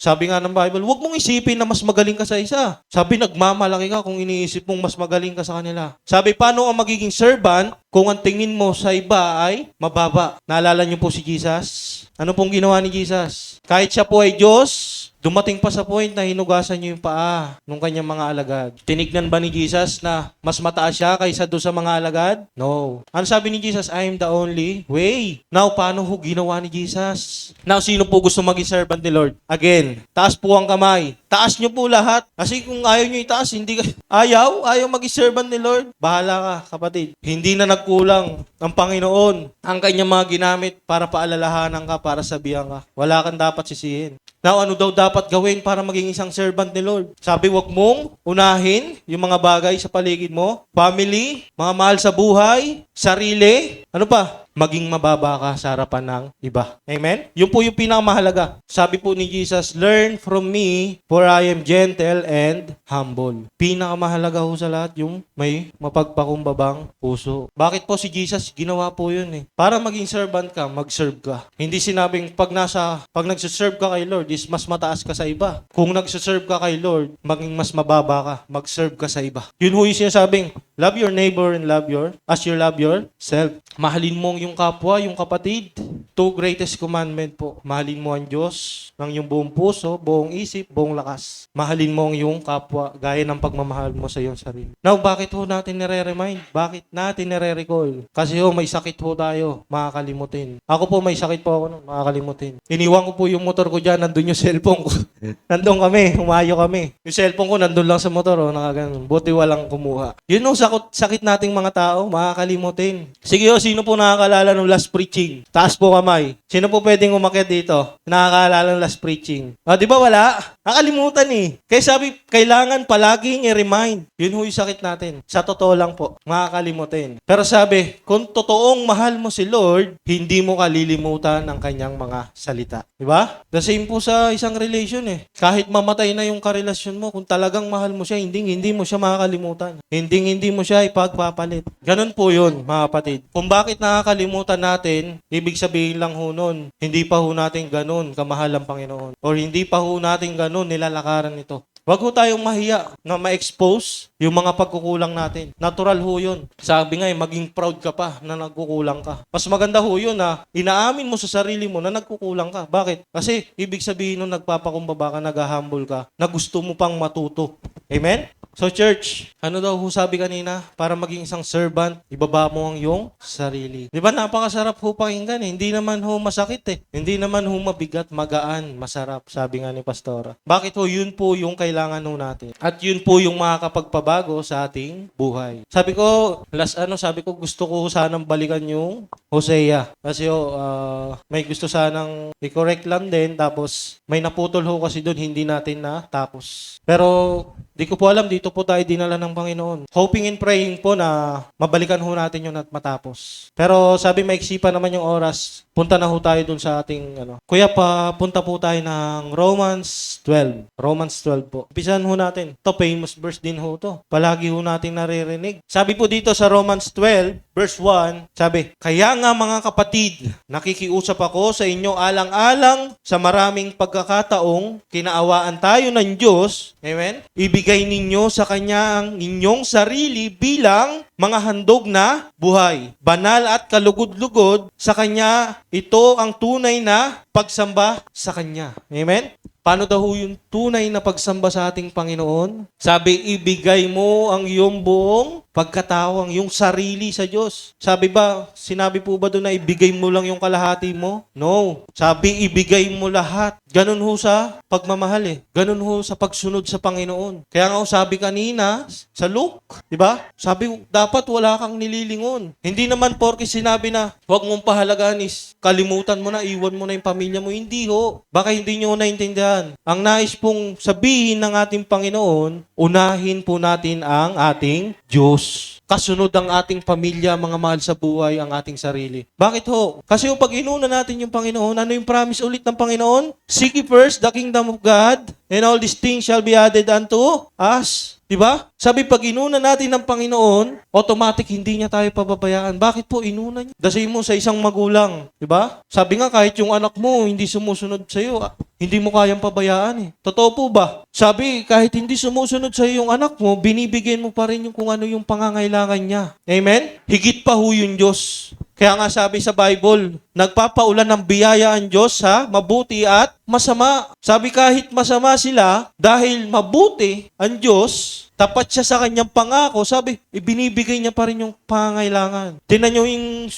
Sabi nga ng Bible, huwag mong isipin na mas magaling ka sa isa. Sabi, nagmamalaki ka kung iniisip mong mas magaling ka sa kanila. Sabi, paano ang magiging servant kung ang tingin mo sa iba ay mababa? Naalala niyo po si Jesus? Ano pong ginawa ni Jesus? Kahit siya po ay Diyos, dumating pa sa point na hinugasan niyo yung paa ng kanyang mga alagad. Tinignan ba ni Jesus na mas mataas siya kaysa doon sa mga alagad? No. Ano sabi ni Jesus? I am the only way. Now, paano ho ginawa ni Jesus? Now, sino po gusto maging servant ni Lord? Again, taas po ang kamay. Taas niyo po lahat. Kasi kung ayaw niyo itaas, hindi ka... Ayaw maging servant ni Lord. Bahala ka, kapatid. Hindi na nagkulang ang Panginoon ang kanyang mga ginamit para paalalahanan ka, para sabihan ka. Wala kang dapat sisihin. Now, ano daw dapat gawin para maging isang servant ni Lord? Sabi, wag mong unahin yung mga bagay sa paligid mo. Family, mga mahal sa buhay, sarili. Ano pa? Maging mababa ka sa harapan ng iba. Amen? Yun po yung pinakamahalaga. Sabi po ni Jesus, learn from me, for I am gentle and humble. Pinakamahalaga ho sa lahat yung may mapagpakumbabang puso. Bakit po si Jesus? Ginawa po yun eh. Para maging servant ka, mag-serve ka. Hindi sinabing pag nagsiserve ka kay Lord, is mas mataas ka sa iba. Kung nagsiserve ka kay Lord, maging mas mababa ka, mag-serve ka sa iba. Yun ho yung sinasabing, love your neighbor and as you love yourself. Mahalin mo yung kapwa, yung kapatid. Two greatest commandment po. Mahalin mo ang Diyos ng iyong buong puso, buong isip, buong lakas. Mahalin mo ang iyong kapwa gaya ng pagmamahal mo sa iyong sarili. Now, bakit ho natin nire-remind? Bakit natin nire-recall? Kasi ho, may sakit ho tayo, makakalimutin. Ako po, may sakit po ako nun, makakalimutin. Iniwan ko po yung motor ko dyan, nandun yung cellphone ko. Nandun kami, humayo kami. Yung cellphone ko nandun lang sa motor, nakaganon. Buti walang kumuha. Yun ho, sakit sakit nating mga tao, makakalimutin. Sige, sino po nakakaalala ng last preaching? Taas po kamay. Sino po pwedeng umakyat dito? Nakakaalala ng last preaching. Di ba wala? Nakalimutan eh. Kaya sabi, kailangan palaging i-remind. Yun ho yung sakit natin. Sa totoo lang po, makakalimutin. Pero sabi, kung totoong mahal mo si Lord, hindi mo kalilimutan ang kanyang mga salita. Di ba? The same po sa isang relation eh. Kahit mamatay na yung karelasyon mo, kung talagang mahal mo siya, hindi mo siya makakalimutan. Hindi mo siya ipagpapalit. Ganun po yun, mga kapatid. Kung bakit nakakalimutan natin, ibig sabihin lang ho nun, hindi pa ho natin ganun kamahal ang Panginoon. Or hindi pa ho natin ganun nilalakaran ito. Huwag ho tayong mahiya na ma-expose yung mga pagkukulang natin. Natural ho yun. Sabi nga maging proud ka pa na nagkukulang ka. Mas maganda ho yun na inaamin mo sa sarili mo na nagkukulang ka. Bakit? Kasi ibig sabihin nung nagpapakumbaba ka, nag-humble ka, na gusto mo pang matuto. Amen? So church, ano daw ho sabi kanina? Para maging isang servant, ibaba mo ang iyong sarili. Di ba napakasarap ho pakinggan eh. Hindi naman ho masakit eh. Hindi naman ho mabigat, magaan, masarap. Sabi nga ni Pastora. Bakit ho? Yun po yung kailangan ho natin. At yun po yung makakapagpabago sa ating buhay. Sabi ko, sabi ko gusto ko sanang balikan yung Hosea. Kasi may gusto sanang i-correct lang din. Tapos may naputol ho kasi doon, hindi natin na tapos. Pero di ko po alam, dito po tayo dinala ng Panginoon. Hoping and praying po na mabalikan ho natin yun at matapos. Pero sabi maiksi pa naman yung oras, punta na ho tayo dun sa ating Kuya, punta po tayo ng Romans 12. Romans 12 po. Umpisahan ho natin. Ito, famous verse din ho to. Palagi ho natin naririnig. Sabi po dito sa Romans 12, verse 1, sabi, kaya nga mga kapatid, nakikiusap ako sa inyo alang-alang sa maraming pagkakataong kinaawaan tayo ng Diyos. Amen? Ibigay ninyo sa Kanya ang inyong sarili bilang mga handog na buhay. Banal at kalugod-lugod sa Kanya, ito ang tunay na pagsamba sa Kanya. Amen? Paano daw yung tunay na pagsamba sa ating Panginoon? Sabi, ibigay mo ang iyong buong pagkatao, ang iyong sarili sa Diyos. Sinabi po ba doon na ibigay mo lang yung kalahati mo? No. Sabi, ibigay mo lahat. Ganun ho sa pagmamahal eh. Ganun ho sa pagsunod sa Panginoon. Kaya nga sabi kanina sa Luke, di ba? Sabi, dapat wala kang nililingon. Hindi naman porke sinabi na huwag mong pahalagaan is kalimutan mo na, iwan mo na yung pamilya mo. Hindi ho. Baka hindi nyo naintindihan. Ang nais pong sabihin ng ating Panginoon, unahin po natin ang ating Diyos. Kasunod ang ating pamilya, mga mahal sa buhay, ang ating sarili. Bakit ho? Kasi pag inuna natin yung Panginoon, ano yung promise ulit ng Panginoon? Seek ye first the kingdom of God, and all these things shall be added unto us. Diba? Sabi, pag inuna natin ng Panginoon, automatic hindi niya tayo pababayaan. Bakit po inuna niya? Dasay mo sa isang magulang. Diba? Sabi nga, kahit yung anak mo hindi sumusunod sa iyo, hindi mo kayang pabayaan eh. Totoo po ba? Sabi, kahit hindi sumusunod sa iyo yung anak mo, binibigyan mo pa rin yung kung ano yung pangangailangan niya. Amen? Higit pa ho yung Diyos. Kaya nga sabi sa Bible, nagpapaulan ng biyaya ang Diyos sa mabuti at masama. Sabi kahit masama sila, dahil mabuti ang Diyos, tapat siya sa kanyang pangako, sabi, ibinibigay niya pa rin yung pangangailangan. Tingnan nyo yung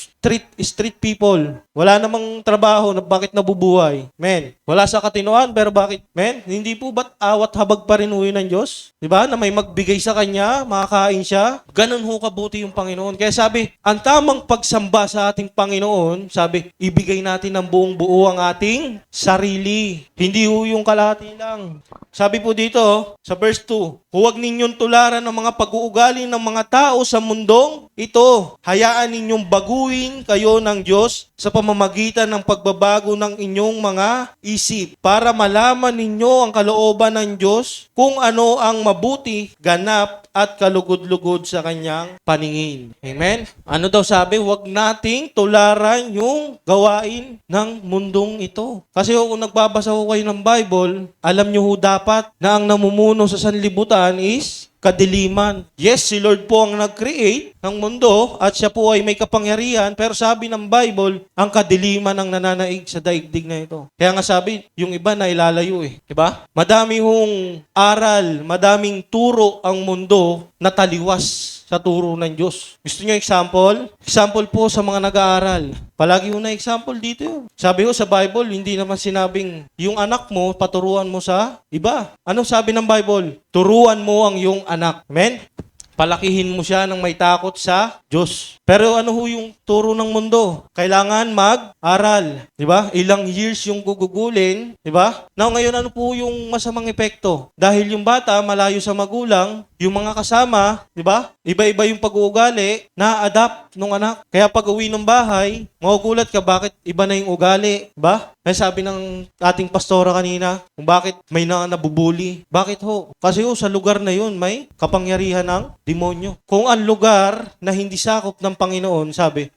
street people. Wala namang trabaho, bakit nabubuhay? Men, wala sa katinoan, pero bakit? Men, hindi po ba't awat habag pa rin uwi ng Diyos? Diba? Na may magbigay sa kanya, makakain siya. Ganun ho kabuti yung Panginoon. Kaya sabi, ang tamang pagsamba sa ating Panginoon, sabi, ibigay natin ng buong buo ang ating sarili. Hindi ho yung kalahati lang. Sabi po dito, sa verse 2, huwag ninyong tularan ng mga pag-uugali ng mga tao sa mundong ito. Hayaan ninyong baguhin kayo ng Diyos sa pamamagitan ng pagbabago ng inyong mga isip para malaman ninyo ang kalooban ng Diyos kung ano ang mabuti, ganap at kalugod-lugod sa kanyang paningin. Amen? Ano daw sabi? Huwag nating tularan yung gawain ng mundong ito. Kasi kung nagbabasa ko kayo ng Bible, alam nyo ho dapat na ang namumuno sa sanlibutan is kadiliman. Yes, si Lord po ang nag-create ng mundo at siya po ay may kapangyarihan, pero sabi ng Bible, ang kadiliman ang nananaig sa daigdig na ito. Kaya nga sabi, yung iba na ilalayo eh. Diba? Madami hong aral, madaming turo ang mundo na taliwas sa turo ng Diyos. Gusto niyo example? Example po sa mga nag-aaral. Palagi yung na-example dito yun. Sabi ko sa Bible, hindi naman sinabing yung anak mo, paturuan mo sa iba. Ano sabi ng Bible? Turuan mo ang iyong anak. Amen? Palakihin mo siya ng may takot sa Diyos. Pero ano ho yung turo ng mundo? Kailangan mag-aral. Diba? Ilang years yung gugugulin. Diba? Now, ngayon ano po yung masamang epekto? Dahil yung bata malayo sa magulang, yung mga kasama, diba? Iba-iba yung pag-uugali, na-adapt nung anak. Kaya pag uwi ng bahay, magugulat ka bakit iba na yung ugali. Diba? May sabi ng ating pastora kanina, kung bakit may nabubuli. Bakit ho? Kasi ho, sa lugar na yun, may kapangyarihan ng demonyo. Kung ang lugar na hindi sakop ng Panginoon, sabi,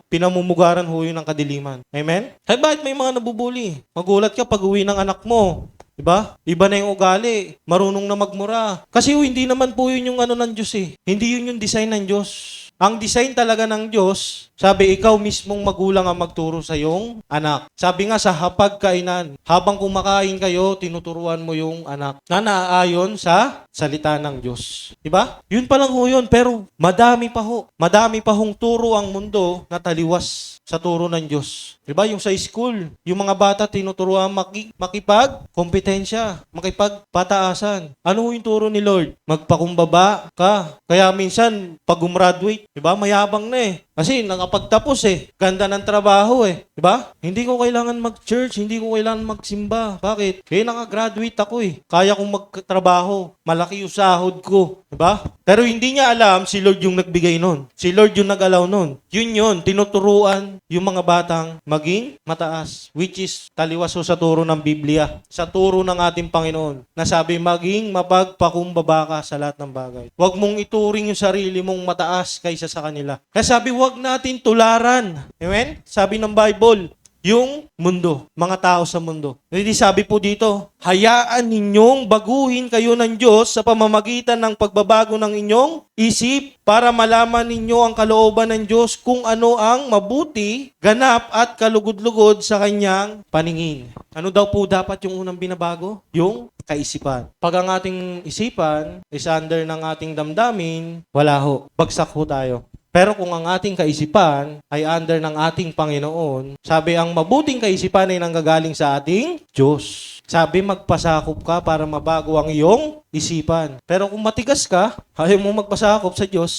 pinamumugaran ho yun ng kadiliman. Amen? Ay, bakit may mga nabubuli? Magulat ka pag uwi ng anak mo. Diba? Iba na yung ugali. Marunong na magmura. Kasi hindi naman po yun yung ano ng Diyos eh. Hindi yun yung design ng Diyos. Ang design talaga ng Diyos, sabi, ikaw mismong magulang ang magturo sa iyong anak. Sabi nga sa hapagkainan, habang kumakain kayo, tinuturuan mo yung anak na naaayon sa salita ng Diyos. Diba? Yun pa lang ho yun, pero madami pa ho. Madami pa hong turo ang mundo na taliwas sa turo ng Diyos. Diba? Yung sa school, yung mga bata tinuturuan makipag-kompetensya, makipagpataasan. Ano yung turo ni Lord? Magpakumbaba ka. Kaya minsan, pag gumraduate, diba? Mayabang na eh. Kasi nakapagtapos eh. Ganda ng trabaho eh. Diba? Hindi ko kailangan mag-church, hindi ko kailangan magsimba. Bakit? Eh, nakagraduate ako eh. Kaya kong magtrabaho. Malaki yung sahod ko. Diba? Pero hindi niya alam si Lord yung nagbigay nun. Si Lord yung nag-allow nun. Yun, tinuturuan yung mga batang maging mataas. Which is taliwas sa turo ng Biblia. Sa turo ng ating Panginoon. Na sabi, maging mapagpakumbaba ka sa lahat ng bagay. Huwag mong ituring yung sarili mong mataas kaysa sa kanila. Kaya sabi, huwag natin tularan. Amen? Sabi ng Bible, yung mundo, mga tao sa mundo. Hindi sabi po dito, hayaan ninyong baguhin kayo ng Diyos sa pamamagitan ng pagbabago ng inyong isip para malaman ninyo ang kalooban ng Diyos kung ano ang mabuti, ganap at kalugod-lugod sa kanyang paningin. Ano daw po dapat yung unang binabago? Yung kaisipan. Pag ang ating isipan is under ng ating damdamin, wala ho. Bagsak ho tayo. Pero kung ang ating kaisipan ay under ng ating Panginoon, sabi ang mabuting kaisipan ay nanggagaling sa ating Diyos. Sabi magpasakop ka para mabago ang iyong isipan. Pero kung matigas ka, ayaw mo magpasakop sa Diyos,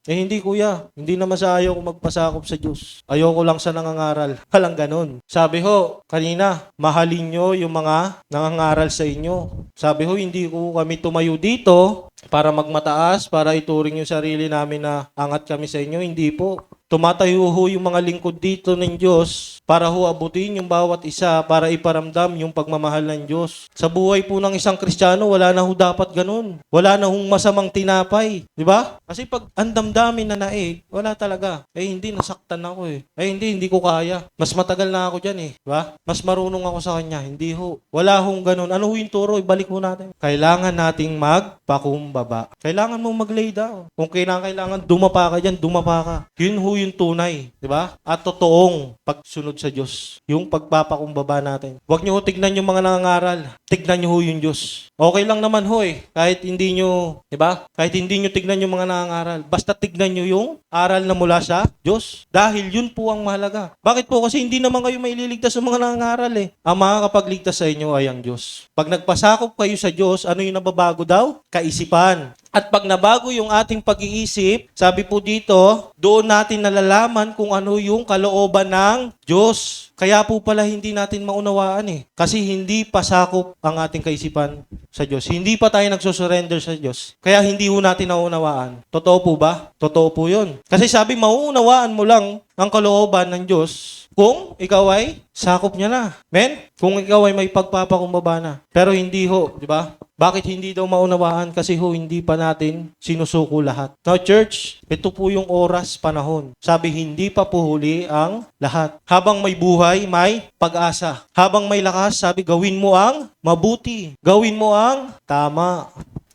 eh hindi kuya, hindi naman sa ayaw ko magpasakop sa Diyos. Ayoko lang sa nangangaral. Walang ganun. Sabi ho, kanina, mahalin nyo yung mga nangangaral sa inyo. Sabi ho, hindi ko kami tumayo dito para magmataas, para ituring yung sarili namin na angat kami sa inyo. Hindi po. Tumatayo ho yung mga lingkod dito ng Diyos para ho abutin yung bawat isa para iparamdam yung pagmamahal ng Diyos. Sa buhay po ng isang Kristiyano, wala na ho dapat ganun. Wala na hong masamang tinapay. Di ba? Kasi pag andamdamin na naig, wala talaga. Eh hindi, nasaktan ako eh. Eh hindi ko kaya. Mas matagal na ako dyan eh. Di ba? Mas marunong ako sa kanya. Hindi ho. Wala hong ganun. Ano ho yung turo? Ibalik ho natin. Kailangan nating magpakumbaba. Kailangan mong mag-lay down. Kung kailangan dumapa ka dyan, dumapa ka. Yun ho yung tunay, di ba? At totoong pagsunod sa Diyos. Yung pagpapakumbaba natin. Huwag niyo ho tignan yung mga nangangaral. Tignan niyo ho yung Diyos. Okay lang naman ho eh. Kahit hindi niyo, di ba? Kahit hindi niyo tignan yung mga nangangaral. Basta tignan niyo yung aral na mula sa Diyos. Dahil yun po ang mahalaga. Bakit po? Kasi hindi naman kayo maililigtas sa mga nangangaral eh. Ang makakapagligtas sa inyo ay ang Diyos. Pag nagpasakop kayo sa Diyos, ano yung nababago daw? Kaisipan. At pag nabago yung ating pag-iisip, sabi po dito, doon natin nalalaman kung ano yung kalooban ng Diyos. Kaya po pala hindi natin maunawaan eh. Kasi hindi pa sakop ang ating kaisipan sa Diyos. Hindi pa tayo nagsusurrender sa Diyos. Kaya hindi ho natin naunawaan. Totoo po ba? Totoo po yun. Kasi sabi, mauunawaan mo lang ang kalooban ng Diyos kung ikaw ay sakop niya na. Men? Kung ikaw ay may pagpapakumbaba na. Pero hindi ho, di ba? Bakit hindi daw maunawaan? Kasi ho, hindi pa natin sinusuko lahat. Now, church, ito po yung oras, panahon. Sabi, hindi pa po huli ang lahat. Habang may buhay, may pag-asa. Habang may lakas, sabi, gawin mo ang mabuti. Gawin mo ang tama.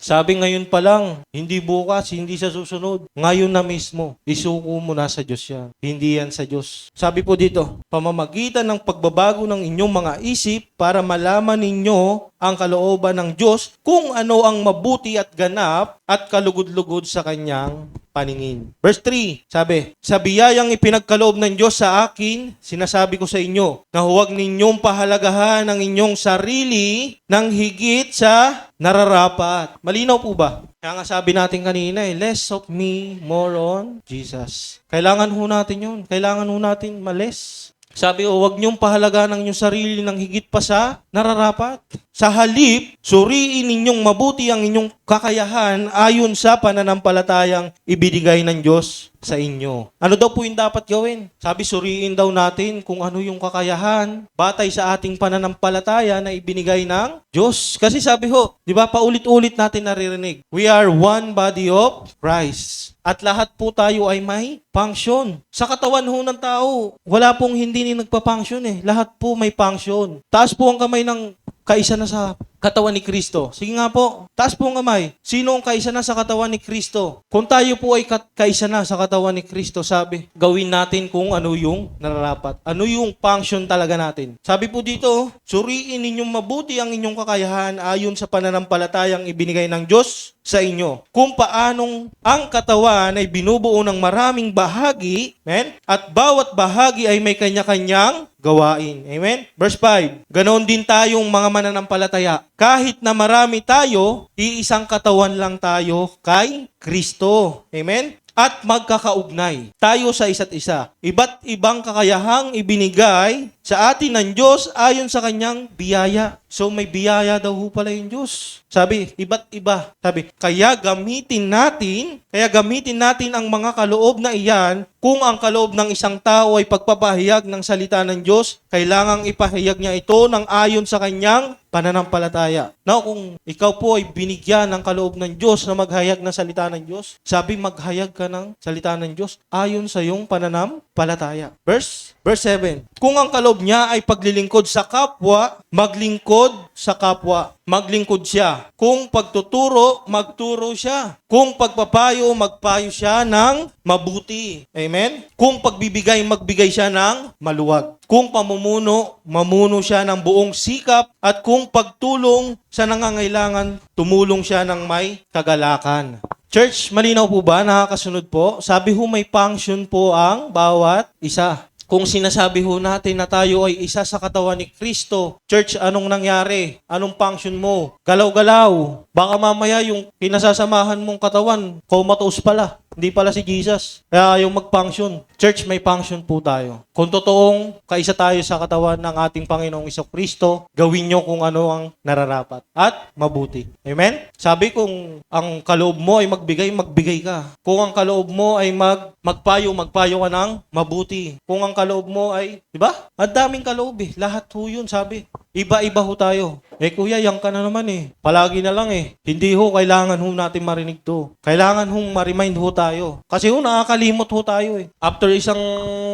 Sabi ngayon pa lang, hindi bukas, hindi sa susunod. Ngayon na mismo, isuko mo na sa Diyos yan. Hindi yan sa Diyos. Sabi po dito, pamamagitan ng pagbabago ng inyong mga isip para malaman ninyo ang kalooban ng Diyos kung ano ang mabuti at ganap at kalugod-lugod sa kanyang paningin. Verse 3, sabi, sa biyayang ipinagkaloob ng Diyos sa akin, sinasabi ko sa inyo na huwag ninyong pahalagahan ang inyong sarili ng higit sa nararapat. Malinaw po ba? Kaya nga sabi natin kanina, less of me, more on Jesus. Kailangan ho natin yun. Kailangan ho natin males. Sabi, huwag niyong pahalagaan ang inyong sarili ng higit pa sa nararapat. Sa halip, suriin ninyong mabuti ang inyong kakayahan ayon sa pananampalatayang ibinigay ng Diyos sa inyo. Ano daw po yung dapat gawin? Sabi, suriin daw natin kung ano yung kakayahan batay sa ating pananampalataya na ibinigay ng Diyos. Kasi sabi ho, di ba, paulit-ulit natin naririnig, we are one body of Christ. At lahat po tayo ay may function. Sa katawan ho ng tao, wala pong hindi nagpa-function eh. Lahat po may function. Taas po ang kamay ng kaisa na sa katawan ni Kristo. Sige nga po, taas po ang kamay. Sino ang kaisa na sa katawan ni Kristo? Kung tayo po ay kaisa na sa katawan ni Kristo, sabi, gawin natin kung ano yung nararapat. Ano yung function talaga natin. Sabi po dito, suriin ninyong mabuti ang inyong kakayahan ayon sa pananampalatayang ibinigay ng Diyos sa inyo. Kung paanong ang katawan ay binubuo ng maraming bahagi, amen? At bawat bahagi ay may kanya-kanyang gawain. Amen? Verse 5, ganoon din tayong mga mananampalataya. Kahit na marami tayo, iisang katawan lang tayo kay Kristo. Amen? At magkakaugnay tayo sa isa't isa. Iba't ibang kakayahang ibinigay sa atin ng Diyos ayon sa kanyang biyaya. So may biyaya daw ho pala yung Diyos. Sabi, iba't iba. Sabi, kaya gamitin natin ang mga kaloob na iyan. Kung ang kaloob ng isang tao ay pagpapahayag ng salita ng Diyos, kailangang ipahayag niya ito ng ayon sa kanyang pananampalataya. Now, kung ikaw po ay binigyan ng kaloob ng Diyos na maghayag ng salita ng Diyos, sabi, maghayag ka ng salita ng Diyos ayon sa iyong pananampalataya. Verse 7. Kung ang kaloob niya ay paglilingkod sa kapwa, maglingkod sa kapwa. Maglingkod siya. Kung pagtuturo, magturo siya. Kung pagpapayo, magpayo siya ng mabuti. Amen? Kung pagbibigay, magbigay siya ng maluwag. Kung pamumuno, mamuno siya ng buong sikap. At kung pagtulong sa nangangailangan, tumulong siya ng may kagalakan. Church, malinaw po ba? Nakakasunod po? Sabi ho, may function po ang bawat isa. Kung sinasabi ho natin na tayo ay isa sa katawan ni Kristo, church, anong nangyari? Anong function mo? Galaw-galaw. Baka mamaya yung pinasasamahan mong katawan, comatose pala. Hindi pala si Jesus. Kaya yung mag-function. Church, may function po tayo. Kung totoong kaisa tayo sa katawan ng ating Panginoong Jesucristo, gawin nyo kung ano ang nararapat at mabuti. Amen? Sabi, kung ang kaloob mo ay magbigay, magbigay ka. Kung ang kaloob mo ay magpayo ka ng mabuti. Kung ang kaloob mo ay, di ba? Ang daming kaloob eh. Lahat ho yun, sabi. Iba-iba ho tayo. Kuya, yang ka na naman eh. Palagi na lang eh. Hindi ho, kailangan ho natin marinig to. Kailangan ho ma-remind ho tayo. Kasi ho, nakakalimot ho tayo eh. After isang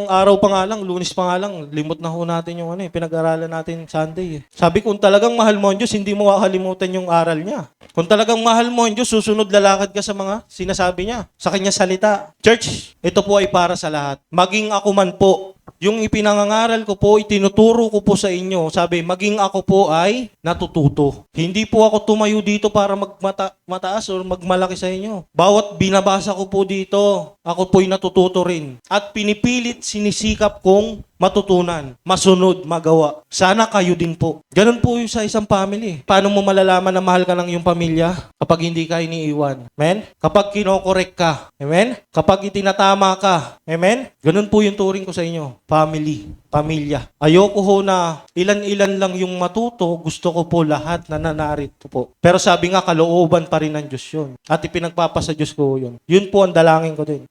araw pa nga lang, Lunes pa nga lang, limot na ho natin yung pinag-aralan natin Sunday eh. Sabi, kung talagang mahal mo ang Diyos, hindi mo kakalimutan yung aral niya. Kung talagang mahal mo ang Diyos, susunod lalakad ka sa mga sinasabi niya, sa kanya salita. Church, ito po ay para sa lahat. Maging ako man po, yung ipinangangaral ko po, itinuturo ko po sa inyo. Sabi, maging ako po ay natututo. Hindi po ako tumayo dito para magmataas o magmalaki sa inyo. Bawat binabasa ko po dito, ako po'y natututo rin. At pinipilit, sinisikap kong matutunan, masunod, magawa. Sana kayo din po. Ganun po yung sa isang family. Paano mo malalaman na mahal ka ng iyong pamilya? Kapag hindi ka iniiwan. Amen? Kapag kinokorek ka. Amen? Kapag itinatama ka. Amen? Ganun po yung turing ko sa inyo. Family. Pamilya. Ayoko ho na ilan-ilan lang yung matuto. Gusto ko po lahat na nanarito po. Pero sabi nga, kalooban pa rin ng Diyos yun. At ipinagpapasa Diyos ko yun. Yun po ang dalangin ko din.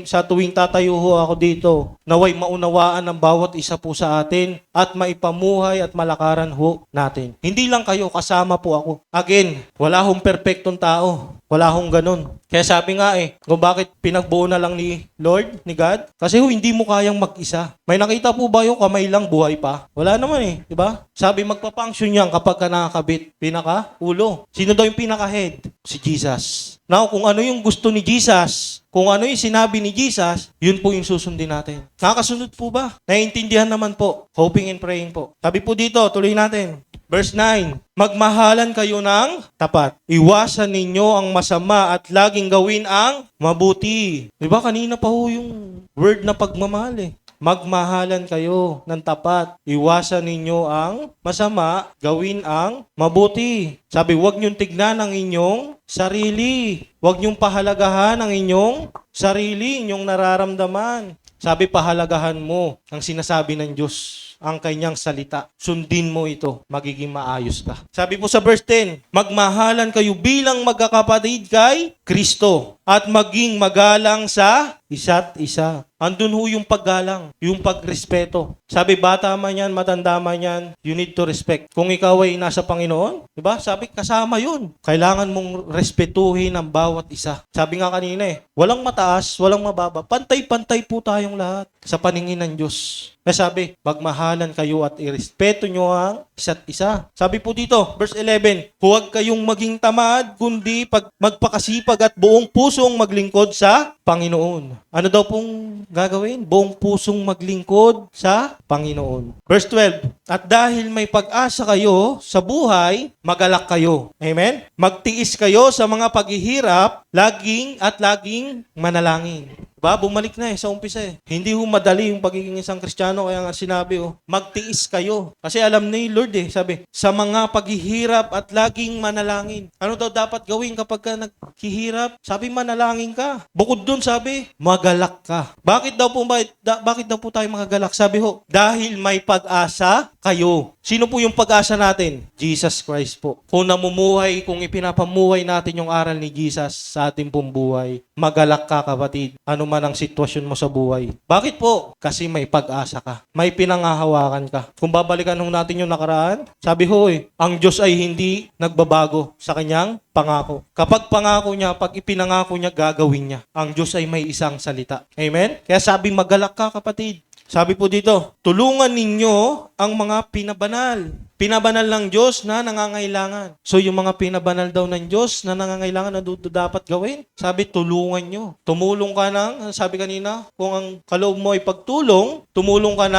Sa tuwing tatayo ho ako dito, naway maunawaan ng bawat isa po sa atin at maipamuhay at malakaran ho natin. Hindi lang kayo, kasama po ako. Again, wala hong perfectong tao. Wala hong ganun. Kaya sabi nga kung bakit pinagbuo na lang ni Lord, ni God? Kasi hindi mo kayang mag-isa. May nakita po ba yung kamay lang buhay pa? Wala naman di ba? Sabi, magpa-function yan kapag ka nakakabit. Pinaka-ulo. Sino daw yung pinaka-head? Si Jesus. Now, kung ano yung gusto ni Jesus, kung ano yung sinabi ni Jesus, yun po yung susundin natin. Nakakasunod po ba? Naiintindihan naman po. Hoping and praying po. Sabi po dito, tuloy natin. Verse 9, magmahalan kayo ng tapat. Iwasan ninyo ang masama at laging gawin ang mabuti. Diba kanina pa ho yung word na pagmamahal eh. Magmahalan kayo ng tapat. Iwasan ninyo ang masama, gawin ang mabuti. Sabi, huwag niyong tignan ang inyong sarili. Huwag niyong pahalagahan ang inyong sarili, inyong nararamdaman. Sabi, pahalagahan mo ang sinasabi ng Diyos, ang kanyang salita. Sundin mo ito, magiging maayos ka. Sabi po sa verse 10, magmahalan kayo bilang magkakapatid kay Kristo at maging magalang sa isa't isa. Andun ho yung paggalang, yung pagrespeto. Sabi, bata man yan, matanda man yan, you need to respect. Kung ikaw ay nasa Panginoon, diba? Sabi, kasama yun. Kailangan mong respetuhin ang bawat isa. Sabi nga kanina walang mataas, walang mababa. Pantay-pantay po tayong lahat sa paningin ng Diyos. Kaya sabi, magmahalan kayo at irespeto nyo ang isa't isa. Sabi po dito, verse 11, huwag kayong maging tamad, kundi magpakasipag at buong pusong maglingkod sa Panginoon. Ano daw pong gagawin? Buong pusong maglingkod sa Panginoon. Verse 12, at dahil may pag-asa kayo sa buhay, magalak kayo. Amen? Magtiis kayo sa mga paghihirap, laging manalangin. Diba? Bumalik na sa umpisa Hindi ho madali yung pagiging isang Kristiyano, kaya nga sinabi magtiis kayo. Kasi alam ni Lord sabi, sa mga paghihirap at laging manalangin. Ano daw dapat gawin kapag ka naghihirap? Sabi, manalangin ka. Bukod dun, sabi, magalak ka. Bakit daw po tayo magagalak? Sabi ho, dahil may pag-asa kayo. Sino po yung pag-asa natin? Jesus Christ po. Kung namumuhay, kung ipinapamuhay natin yung aral ni Jesus sa ating pong buhay, magalak ka, kapatid. Ano man ang sitwasyon mo sa buhay. Bakit po? Kasi may pag-asa ka. May pinangahawakan ka. Kung babalikan natin yung nakaraan, sabi ho ang Diyos ay hindi nagbabago sa kanyang pangako. Kapag pangako niya, pag ipinangako niya, gagawin niya. Ang Diyos ay may isang salita. Amen? Kaya sabi, magalak ka, kapatid. Sabi po dito, tulungan ninyo ang mga pinabanal. Pinabanal ng Diyos na nangangailangan. So yung mga pinabanal daw ng Diyos na nangangailangan na dapat gawin, sabi, tulungan nyo. Tumulong ka sabi kanina, kung ang kaloob mo ay pagtulong, tumulong ka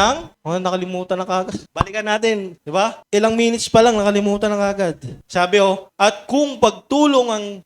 nakalimutan na kagad. Balikan natin, di ba? Ilang minutes pa lang, nakalimutan na kagad. Sabi at kung pagtulong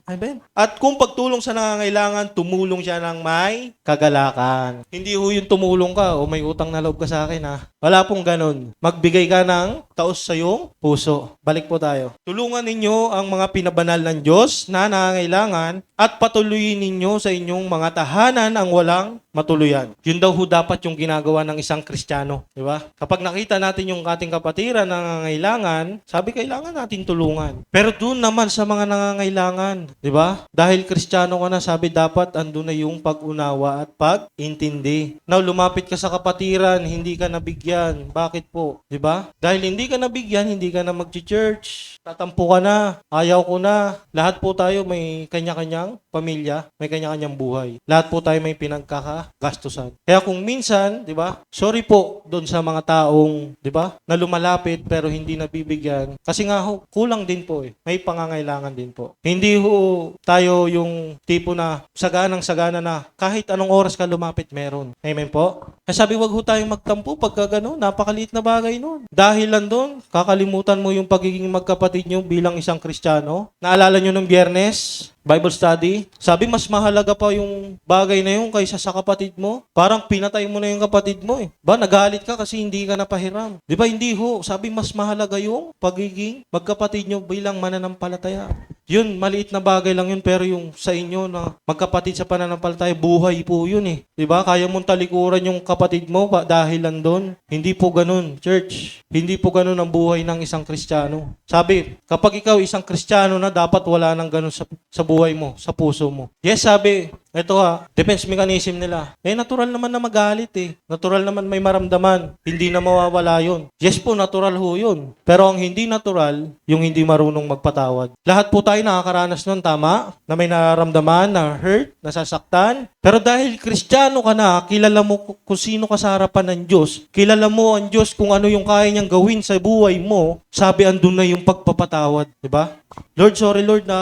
sa nangangailangan, tumulong siya ng may kagalakan. Hindi ho yung tumulong ka, may utang na loob ka sa akin Wala pong ganun. Magbigay ka ng taos sa iyong puso. Balik po tayo. Tulungan ninyo ang mga pinabanal ng Diyos na nangangailangan at patuloyin ninyo sa inyong mga tahanan ang walang matuluyan. Yun daw ho dapat yung ginagawa ng isang Kristiyano. Di ba? Kapag nakita natin yung ating kapatiran na nangangailangan, sabi, kailangan natin tulungan. Pero doon naman sa mga nangangailangan, di ba? Dahil Kristiyano ka na, sabi, dapat andun na yung pag-unawa at pag-intindi. Now, lumapit ka sa kapatiran, hindi ka nabigyan. Bakit po? Di ba? Dahil hindi ka nabigyan, hindi ka na mag-church. Tatampo ka na. Ayaw ko na. Lahat po tayo may kanya-kanyang pamilya, may kanya-kanyang buhay. Lahat po tayo may pinagkakagastusan. Kaya kung minsan, di ba, sorry po doon sa mga taong, di ba, na lumalapit pero hindi nabibigyan. Kasi nga ho, kulang din po May pangangailangan din po. Hindi ho tayo yung tipo na saganang-sagana na kahit anong oras ka lumapit, meron. Amen po? Kaya sabi, wag ho tayong magtampo pagka gano'n. Napakaliit na bagay nun. Dahil lang doon, kakalimutan mo yung pagiging magkapatid nyo bilang isang Kristiyano. Naalala nyo ng Biyernes? Bible study. Sabi, mas mahalaga pa yung bagay na yun kaysa sa kapatid mo. Parang pinatay mo na yung kapatid mo Ba, nagalit ka kasi hindi ka napahiram. Di ba, hindi ho. Sabi, mas mahalaga yung pagiging magkapatid nyo bilang mananampalataya. Yun, maliit na bagay lang yun, pero yung sa inyo na magkapatid sa pananampalataya, buhay po yun Di ba? Kaya mong talikuran yung kapatid mo dahil lang doon. Hindi po ganun, church. Hindi po ganun ang buhay ng isang Kristiyano. Sabi, kapag ikaw isang Kristiyano na, dapat wala nang ganun sa buhay mo, sa puso mo. Yes, sabi, ito defense mechanism nila. Natural naman na magalit Natural naman may maramdaman. Hindi na mawawala yun. Yes po, natural ho yun. Pero ang hindi natural, yung hindi marunong magpatawad. Lahat po tayo nakakaranas nun, tama? Na may nararamdaman, na hurt, nasasaktan. Pero dahil Kristiyano ka na, kilala mo kung sino ka sa harapan ng Diyos. Kilala mo ang Diyos kung ano yung kaya niyang gawin sa buhay mo. Sabi, andun na yung pagpapatawad. Diba? Lord, sorry Lord na,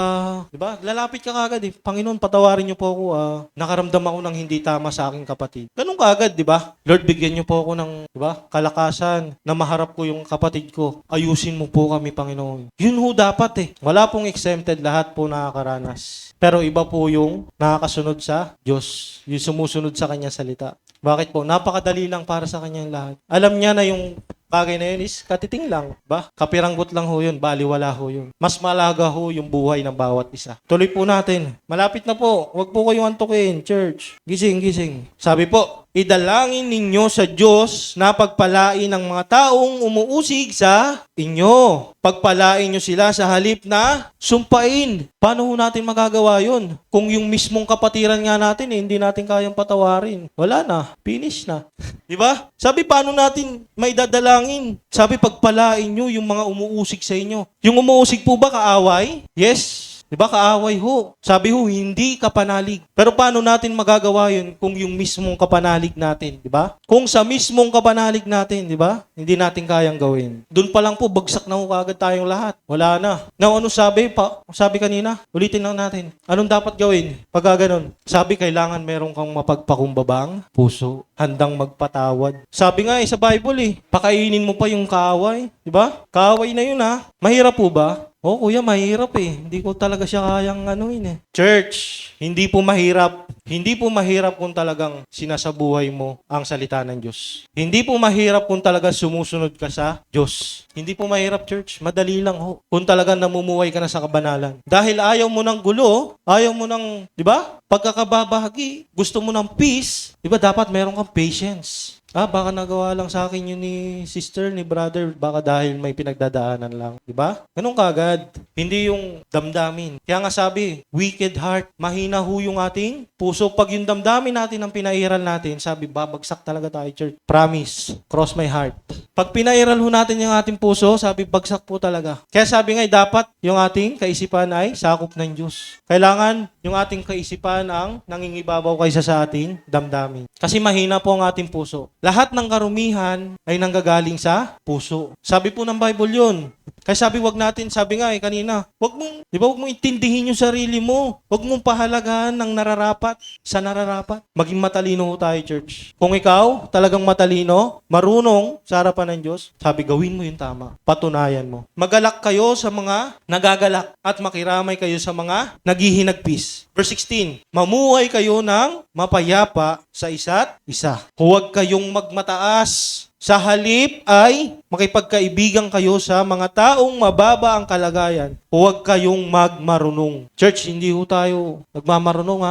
diba? Lalapit ka kagad Panginoon, patawarin niyo po ako. nakaramdam ako ng hindi tama sa aking kapatid. Ganun kaagad, di ba? Lord, bigyan niyo po ako ng, di ba, kalakasan na maharap ko yung kapatid ko. Ayusin mo po kami, Panginoon. Yun ho dapat eh. Wala pong exempted, lahat po nakakaranas. Pero iba po yung nakakasunod sa Diyos, yung sumusunod sa kanya salita. Bakit po? Napakadali lang para sa kanyang lahat. Alam niya na yung bagay na yun is katiting lang, ba? Kapiranggot lang ho yun, baliwala ho yun. Mas malaga ho yung buhay ng bawat isa. Tuloy po natin. Malapit na po. Huwag po kayong antukin, church. Gising, gising. Sabi po, idalangin ninyo sa Diyos na pagpalain ng mga taong umuusig sa inyo. Pagpalain nyo sila sa halip na sumpain. Paano ho natin magagawa yun? Kung yung mismong kapatiran nga natin, hindi natin kayang patawarin. Wala na. Finish na. Diba? Sabi, paano natin may dadalangin? Sabi, pagpalain nyo yung mga umuusig sa inyo. Yung umuusig po ba kaaway? Yes. Diba, kaaway ho. Sabi ho, hindi kapanalig. Pero paano natin magagawa yun kung yung mismong kapanalig natin, diba? Kung sa mismong kapanalig natin, diba? Hindi natin kayang gawin. Doon pa lang po, bagsak na ho kagad tayong lahat. Wala na. Now, ano sabi? Sabi kanina, ulitin lang natin. Anong dapat gawin? Pagka ganun, sabi, kailangan meron kang mapagpakumbabang puso. Handang magpatawad. Sabi nga sa Bible pakainin mo pa yung kaaway. Diba? Kaaway na yun Mahirap po ba? Oh, kuya, mahirap Hindi ko talaga siya kayang Church, hindi po mahirap. Hindi po mahirap kung talagang sinasabuhay mo ang salita ng Diyos. Hindi po mahirap kung talaga sumusunod ka sa Diyos. Hindi po mahirap, church. Madali lang ho. Kung talagang namumuhay ka na sa kabanalan. Dahil ayaw mo ng gulo, ayaw mo ng, di ba? Pagkakababahagi, gusto mo ng peace, di ba dapat meron kang patience. Baka nagawa lang sa akin yun ni sister, ni brother, baka dahil may pinagdadaanan lang. Diba? Ganun kagad. Hindi yung damdamin. Kaya nga sabi, wicked heart, mahina ho yung ating puso. Pag yung damdamin natin ang pinairal natin, sabi, babagsak talaga tayo, church. Promise, cross my heart. Pag pinairal ho natin yung ating puso, sabi, bagsak po talaga. Kaya sabi nga, dapat yung ating kaisipan ay sakop ng Diyos. Kailangan yung ating kaisipan ang nangingibabaw kaysa sa ating damdamin. Kasi mahina po ang ating puso. Lahat ng karumihan ay nanggagaling sa puso. Sabi po ng Bible yun. Kaya sabi, wag natin, sabi nga kanina, wag mong intindihin yung sarili mo. Wag mong pahalagahan ng nararapat sa nararapat. Maging matalino tayo, church. Kung ikaw talagang matalino, marunong sa harapan ng Diyos, sabi, gawin mo yung tama. Patunayan mo. Magalak kayo sa mga nagagalak at makiramay kayo sa mga naghihinagpis. Verse 16, mamuhay kayo ng mapayapa sa isa't isa. Huwag kayong magmataas. Sa halip ay makipagkaibigan kayo sa mga taong mababa ang kalagayan. Huwag kayong magmarunong. Church, hindi ho tayo nagmamarunong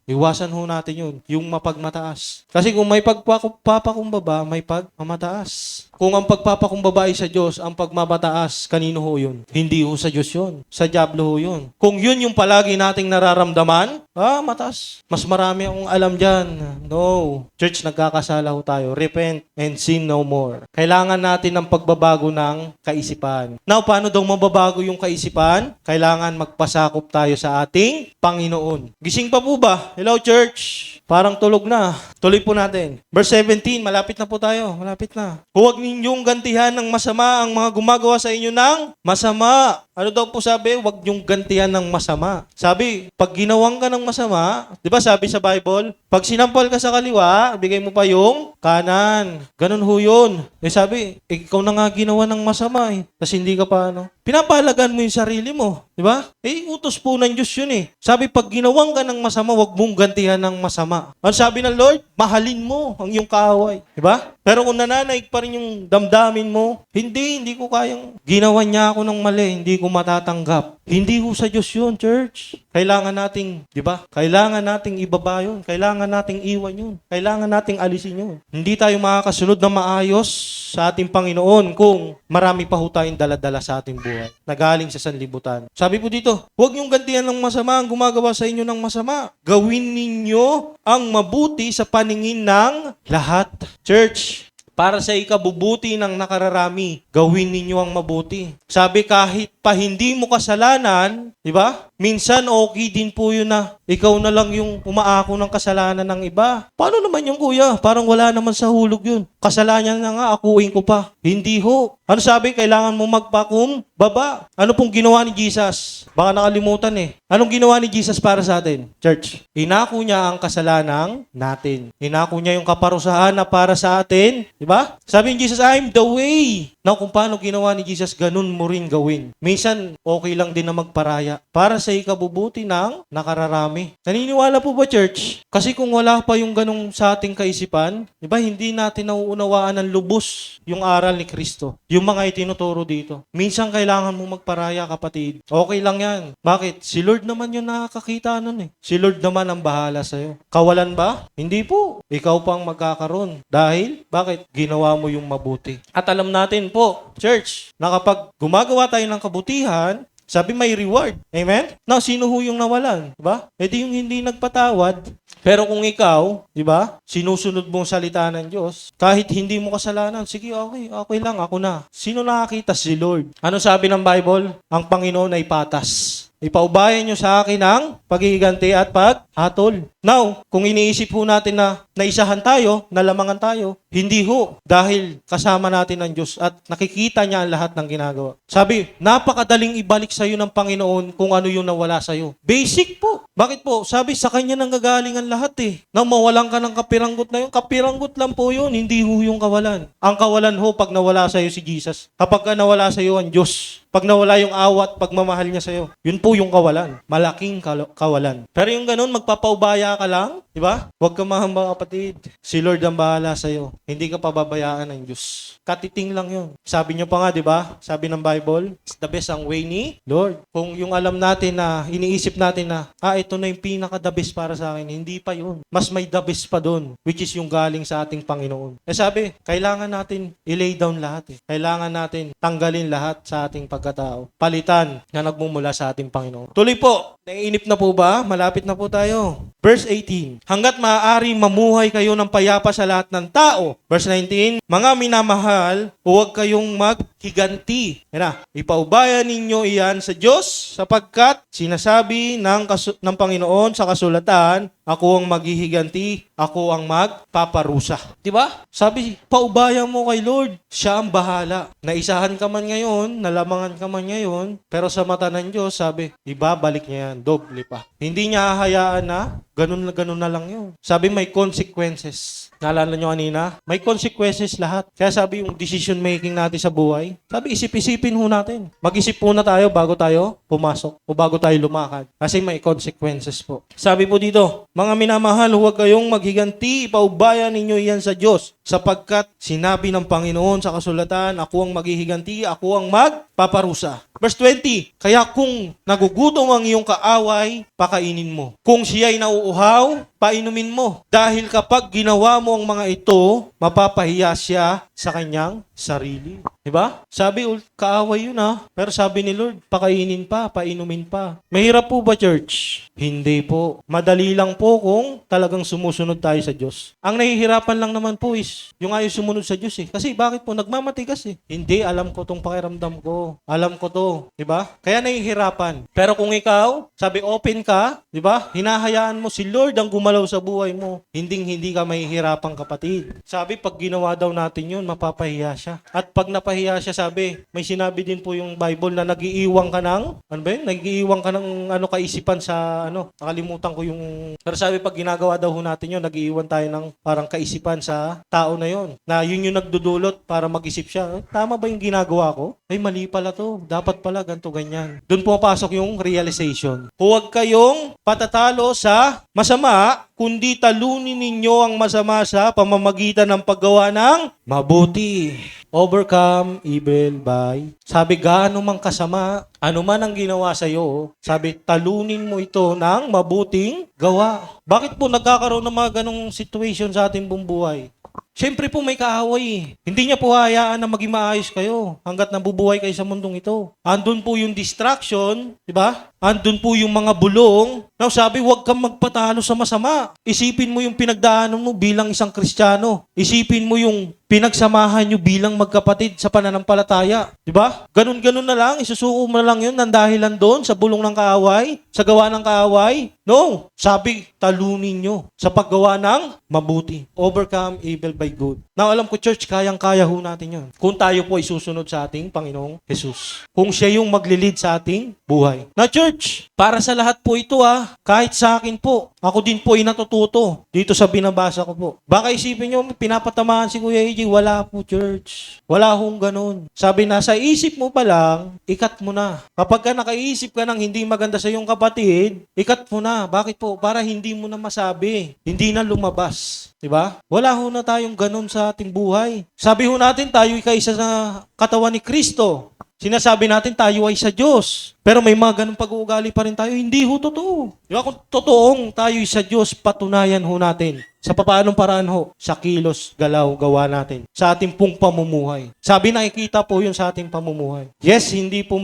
Iwasan ho natin yun, yung mapagmataas. Kasi kung may pagpapakumbaba, may pagmamataas. Kung ang pagpapakumbaba ay sa Diyos, ang pagmamataas, kanino ho yun? Hindi ho sa Diyos yun. Sa diablo ho yun. Kung yun yung palagi nating nararamdaman, mataas. Mas marami akong alam dyan. No. Church, nagkakasala ho tayo. Repent and sin no more. Kailangan natin ng pagbabago ng kaisipan. Now, paano daw mababago yung kaisipan? Kailangan magpasakop tayo sa ating Panginoon. Gising pa po ba? Hello, church. Parang tulog na. Tuloy po natin. Verse 17, malapit na po tayo. Malapit na. Huwag ninyong gantihan ng masama ang mga gumagawa sa inyo ng masama. Ano daw po sabi? Huwag niyong gantihan ng masama. Sabi, pag ginawang ka ng masama, di ba sabi sa Bible, pag sinampal ka sa kaliwa, bigay mo pa yung kanan. Ganun ho yun. Sabi, ikaw na nga ginawa ng masama Tapos hindi ka pa pinapahalagan mo yung sarili mo. Di ba? Utos po ng Diyos yun Sabi, pag ginawang ka ng masama, huwag mong gantihan ng masama. Ang sabi ng Lord, mahalin mo ang iyong kaaway. Di ba? Pero kung nananaig pa rin yung damdamin mo, hindi ko kayang ginawa niya ako ng mali, hindi ko matatanggap. Hindi ho sa Diyos yun, church. Kailangan nating, di ba? Kailangan nating ibaba yun. Kailangan nating iwan yun. Kailangan nating alisin yun. Hindi tayo makakasunod na maayos sa ating Panginoon kung marami pa ho tayong daladala sa ating buhay na galing sa sanlibutan. Sabi po dito, huwag niyong gantihan ng masama ang gumagawa sa inyo ng masama. Gawin ninyo ang mabuti sa paningin ng lahat. Church, para sa ikabubuti ng nakararami, gawin ninyo ang mabuti. Sabi, kahit pa hindi mo kasalanan, di ba? Minsan, okay din po yun na ikaw na lang yung umaako ng kasalanan ng iba. Paano naman yung kuya? Parang wala naman sa hulog yun. Kasalanan na nga, akuin ko pa. Hindi ho. Ano sabi? Kailangan mo magpakumbaba. Ano pong ginawa ni Jesus? Baka nakalimutan eh. Anong ginawa ni Jesus para sa atin? Church, inako niya ang kasalanan natin. Inako niya yung kaparusahan na para sa atin. Diba? Sabi ni Jesus, I'm the way. Now, kung paano ginawa ni Jesus, ganun mo rin gawin. Minsan, okay lang din na magparaya para sa ikabubuti ng nakararami. Naniniwala po ba, church? Kasi kung wala pa yung ganung sa ating kaisipan, diba, hindi natin nauunawaan ng lubos yung aral ni Kristo. Yung mga itinuturo dito. Minsan, kailangan mo magparaya, kapatid. Okay lang yan. Bakit? Si Lord naman yung nakakakita nun eh. Si Lord naman ang bahala sa'yo. Kawalan ba? Hindi po. Ikaw pang magkakaroon. Dahil, bakit? Ginawa mo yung mabuti. At alam natin po, church, na kapag gumagawa tayo ng kabutihan, sabi may reward. Amen? Now, sino ho yung nawalan? Diba? E di yung hindi nagpatawad. Pero kung ikaw, diba, sinusunod mong salita ng Diyos, kahit hindi mo kasalanan, sige, okay lang, ako na. Sino nakakita? Si Lord. Ano sabi ng Bible? Ang Panginoon ay patas. Ipaubayan nyo sa akin ang paghihiganti at paghatol. Now, kung iniisip ho natin na naisahan tayo, nalamangan tayo, hindi ho. Dahil kasama natin ang Diyos at nakikita niya ang lahat ng ginagawa. Sabi, napakadaling ibalik sa'yo ng Panginoon kung ano yung nawala sa'yo. Basic po. Bakit po? Sabi, sa Kanya nanggagaling ang lahat eh. Nang mawalan ka ng kapiranggot na yun, kapiranggot lang po yun, hindi ho yung kawalan. Ang kawalan ho pag nawala sa'yo si Jesus. Kapag ka nawala sa'yo ang Diyos. Pag nawala yung awat, pagmamahal niya sa'yo. Yun po yung kawalan. Malaking kawalan. Pero yung ganun, magpapaubaya ka lang, di ba? Huwag ka mahamba, kapatid. Si Lord ang bahala sa'yo. Hindi ka pababayaan ng Diyos. Katiting lang yun. Sabi niyo pa nga, di ba? Sabi ng Bible, it's the best ang way ni Lord. Kung yung alam natin na, iniisip natin na, ito na yung pinaka-the best para sa akin. Hindi pa yun. Mas may the best pa doon, which is yung galing sa ating Panginoon. Sabi, kailangan natin i-lay down lahat eh. Kailangan natin tanggalin lahat sa ating pagkatao. Palitan na nagmumula sa ating Panginoon. Tuloy po. Naiinip na po ba? Malapit na po tayo. Verse 18. Hanggat maaari mamuhay kayo ng payapa sa lahat ng tao. Verse 19. Mga minamahal, huwag kayong maghiganti. Yan na. Ipaubayan ninyo iyan sa Diyos sapagkat sinasabi ng Panginoon sa kasulatan, ako ang maghihiganti, ako ang magpaparusa. Diba? Sabi, paubayan mo kay Lord. Siya ang bahala. Naisahan ka man ngayon, nalamangan ka man ngayon, pero sa mata ng Diyos, sabi, ibabalik niya yan, doble pa. Hindi niya hahayaan na, ganun na lang yun. Sabi, may consequences. Naalala nyo kanina? May consequences lahat. Kaya sabi, yung decision making natin sa buhay, sabi, isip-isipin ho natin. Mag-isip muna tayo bago tayo pumasok o bago tayo lumakad. Kasi may consequences po. Sabi po dito, mga minamahal, huwag kayong maghiganti, ipaubayan ninyo iyan sa Diyos. Sapagkat sinabi ng Panginoon sa kasulatan, ako ang maghihiganti, ako ang magpaparusa. Verse 20, kaya kung nagugutom ang iyong kaaway, pakainin mo. Kung siya'y nauuhaw, painumin mo. Dahil kapag ginawa mo ang mga ito, mapapahiya siya sa kanyang sarili. Diba? Sabi, kaaway yun ha. Pero sabi ni Lord, pakainin pa, painumin pa. Mahirap po ba, church? Hindi po. Madali lang po kung talagang sumusunod tayo sa Diyos. Ang nahihirapan lang naman po is yung ayaw sumunod sa Diyos eh. Kasi bakit po? Nagmamatigas eh. Hindi, alam ko tong pakiramdam ko. Alam ko to. Diba? Kaya nahihirapan. Pero kung ikaw, sabi open ka, diba? Hinahayaan mo si Lord ang gumalaw sa buhay mo. Hindi ka mahihirapan, kapatid. Sabi, pag ginawa daw natin yun, mapapahiya siya. At pag napahiya siya, sabi, may sinabi din po yung Bible na nagiiwan ka ng, nagiiwan ka ng kaisipan sa, nakalimutan ko yung, pero sabi, pag ginagawa daw natin yun, nagiiwan tayo ng parang kaisipan sa tao na yun. Na yun yung nagdudulot para mag-isip siya, tama ba yung ginagawa ko? Ay, mali pala to. Dapat pala ganito, ganyan. Doon pumapasok yung realization. Huwag kayong patatalo sa masama, kundi talunin ninyo ang masama sa pamamagitan ng paggawa ng mabuti. Overcome evil by, sabi, gaano mang kasama, ano man ang ginawa sa iyo, sabi, talunin mo ito ng mabuting gawa. Bakit po nagkakaroon ng mga ganong situation sa ating buong buhay? Siyempre po may kaaway eh. Hindi niya po hayaan na maging maayos kayo hanggat nabubuhay kayo sa mundong ito. Andun po yung distraction, di ba? Andun po yung mga bulong. Now sabi, huwag kang magpatalo sa masama. Isipin mo yung pinagdaanan mo bilang isang Kristiyano. Isipin mo yung pinagsamahan nyo bilang magkapatid sa pananampalataya. Di ba? Ganun-ganun na lang, isusuko mo na lang yun ng dahilan doon sa bulong ng kaaway, sa gawa ng kaaway. No, sabi, talunin nyo sa paggawa ng mabuti. Overcome evil by good. Now, alam ko, church, kayang-kaya ho natin yun. Kung tayo po ay susunod sa ating Panginoong Jesus. Kung siya yung maglilid sa ating buhay. Now, church, para sa lahat po ito kahit sa akin po, ako din po ay natututo dito sa binabasa ko po. Baka isipin nyo, pinapatamaan si Kuya AJ, wala po, church. Wala hong ganun. Sabi, nasa isip mo pa lang, ikat mo na. Kapag ka nakaisip ka ng hindi maganda sa iyong kapatid, ikat mo na. Bakit po? Para hindi mo na masabi. Hindi na lumabas. Diba? Wala ho na tayong ganun sa ating buhay. Sabi ho natin, tayo ay kaisa sa katawan ni Kristo. Sinasabi natin tayo ay sa Diyos. Pero may mga ganung pag-uugali pa rin tayo. Hindi ho totoo. Diba? Kung totoong tayo ay sa Diyos, patunayan ho natin. Sa papaanong paraan ho? Sa kilos, galaw, gawa natin. Sa ating pong pamumuhay. Sabi, nakikita po yun sa ating pamumuhay. Yes, hindi po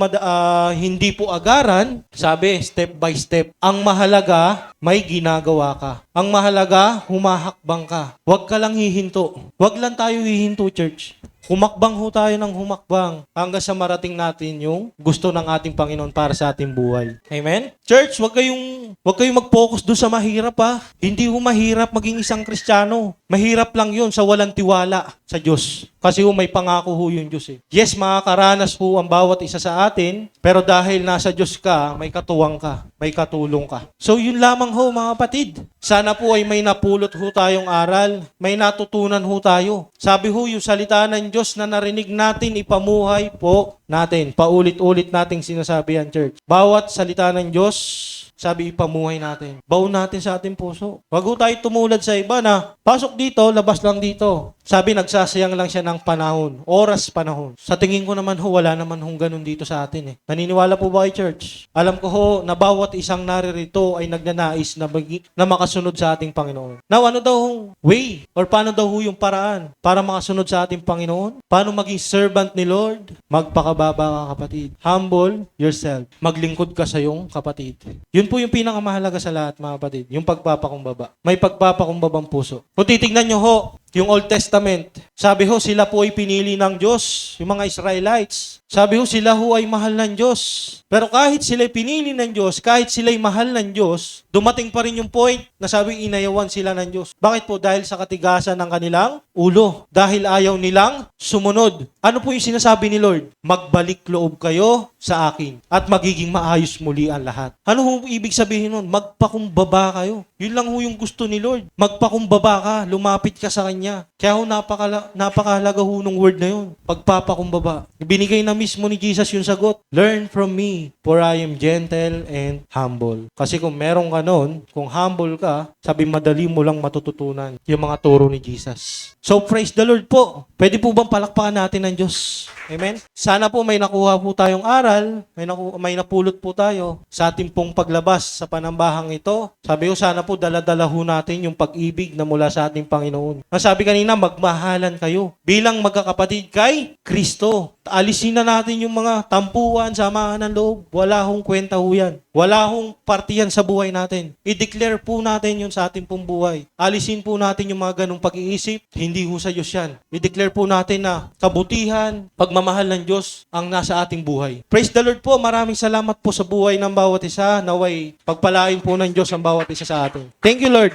agaran. Sabi, step by step. Ang mahalaga, may ginagawa ka. Ang mahalaga, humahakbang ka. Huwag ka lang hihinto. Huwag lang tayo hihinto, church. Humakbang ho tayo ng humakbang hanggang sa marating natin yung gusto ng ating Panginoon para sa ating buhay. Amen? Church, wag kayong mag-focus doon sa mahirap Hindi ho mahirap maging isang Kristiyano. Mahirap lang yun sa walang tiwala sa Diyos. Kasi ho may pangako ho yung Diyos eh. Yes, makakaranas ho ang bawat isa sa atin, pero dahil nasa Diyos ka, may katuwang ka, may katulong ka. So yun lamang ho mga kapatid. Sana po ay may napulot ho tayong aral, may natutunan ho tayo. Sabi ho yung salita ng Diyos na narinig natin, ipamuhay po natin. Paulit-ulit nating sinasabi yan, church. Bawat salita ng Diyos, sabi, ipamuhay natin. Baon natin sa ating puso. Wag ho tayo tumulad sa iba na pasok dito, labas lang dito. Sabi, nagsasayang lang siya ng panahon. Oras, panahon. Sa tingin ko naman ho, wala naman hong ganun dito sa atin eh. Naniniwala po ba kayo, church? Alam ko ho, na bawat isang naririto ay nagnanais na makasunod sa ating Panginoon. Now, ano daw hong way? Or paano daw ho yung paraan para makasunod sa ating Panginoon? Paano maging servant ni Lord? Magpakababa ka, kapatid. Humble yourself. Maglingkod ka sa iyong kapatid. Yun po yung pinakamahalaga sa lahat, mga kapatid. Yung pagpapakumbaba. May pagpapakumbabang puso. Kung titignan nyo ho, yung Old Testament, sabi ho, sila po ay pinili ng Diyos, yung mga Israelites. Sabi ho, sila ho ay mahal ng Diyos. Pero kahit sila ay pinili ng Diyos, kahit sila ay mahal ng Diyos, dumating pa rin yung point na sabi inayawan sila ng Diyos. Bakit po? Dahil sa katigasan ng kanilang ulo. Dahil ayaw nilang sumunod. Ano po yung sinasabi ni Lord? Magbalik loob kayo sa akin at magiging maayos muli ang lahat. Ano ho ibig sabihin nun? Magpakumbaba kayo. Yun lang ho yung gusto ni Lord. Magpakumbaba ka, lumapit ka sa Kanya. Kaya ho napakahalaga ho nung word na yun. Pagpapakumbaba. Binigay na mismo ni Jesus yung sagot. Learn from me, for I am gentle and humble. Kasi kung meron ka nun, kung humble ka, sabi madali mo lang matututunan yung mga turo ni Jesus. So praise the Lord po. Pwede po bang palakpakan natin ng Diyos? Amen? Sana po may nakuha po tayong aral, may napulot po tayo sa ating pong paglabas sa panambahang ito. Sabi ko, sana po dala-dala ho natin yung pag-ibig na mula sa ating Panginoon. Sabi kanina, magmahalan kayo bilang magkakapatid kay Kristo. Alisin na natin yung mga tampuan, samahan ng loob. Wala hong kwenta ho yan. Wala hong partiyan sa buhay natin. I-declare po natin yun sa ating pong buhay. Alisin po natin yung mga ganong pag-iisip. Hindi ho sa Diyos yan. I-declare po natin na kabutihan, pagmamahal ng Diyos ang nasa ating buhay. Praise the Lord po. Maraming salamat po sa buhay ng bawat isa. Naway pagpalain po ng Diyos ang bawat isa sa atin. Thank you, Lord.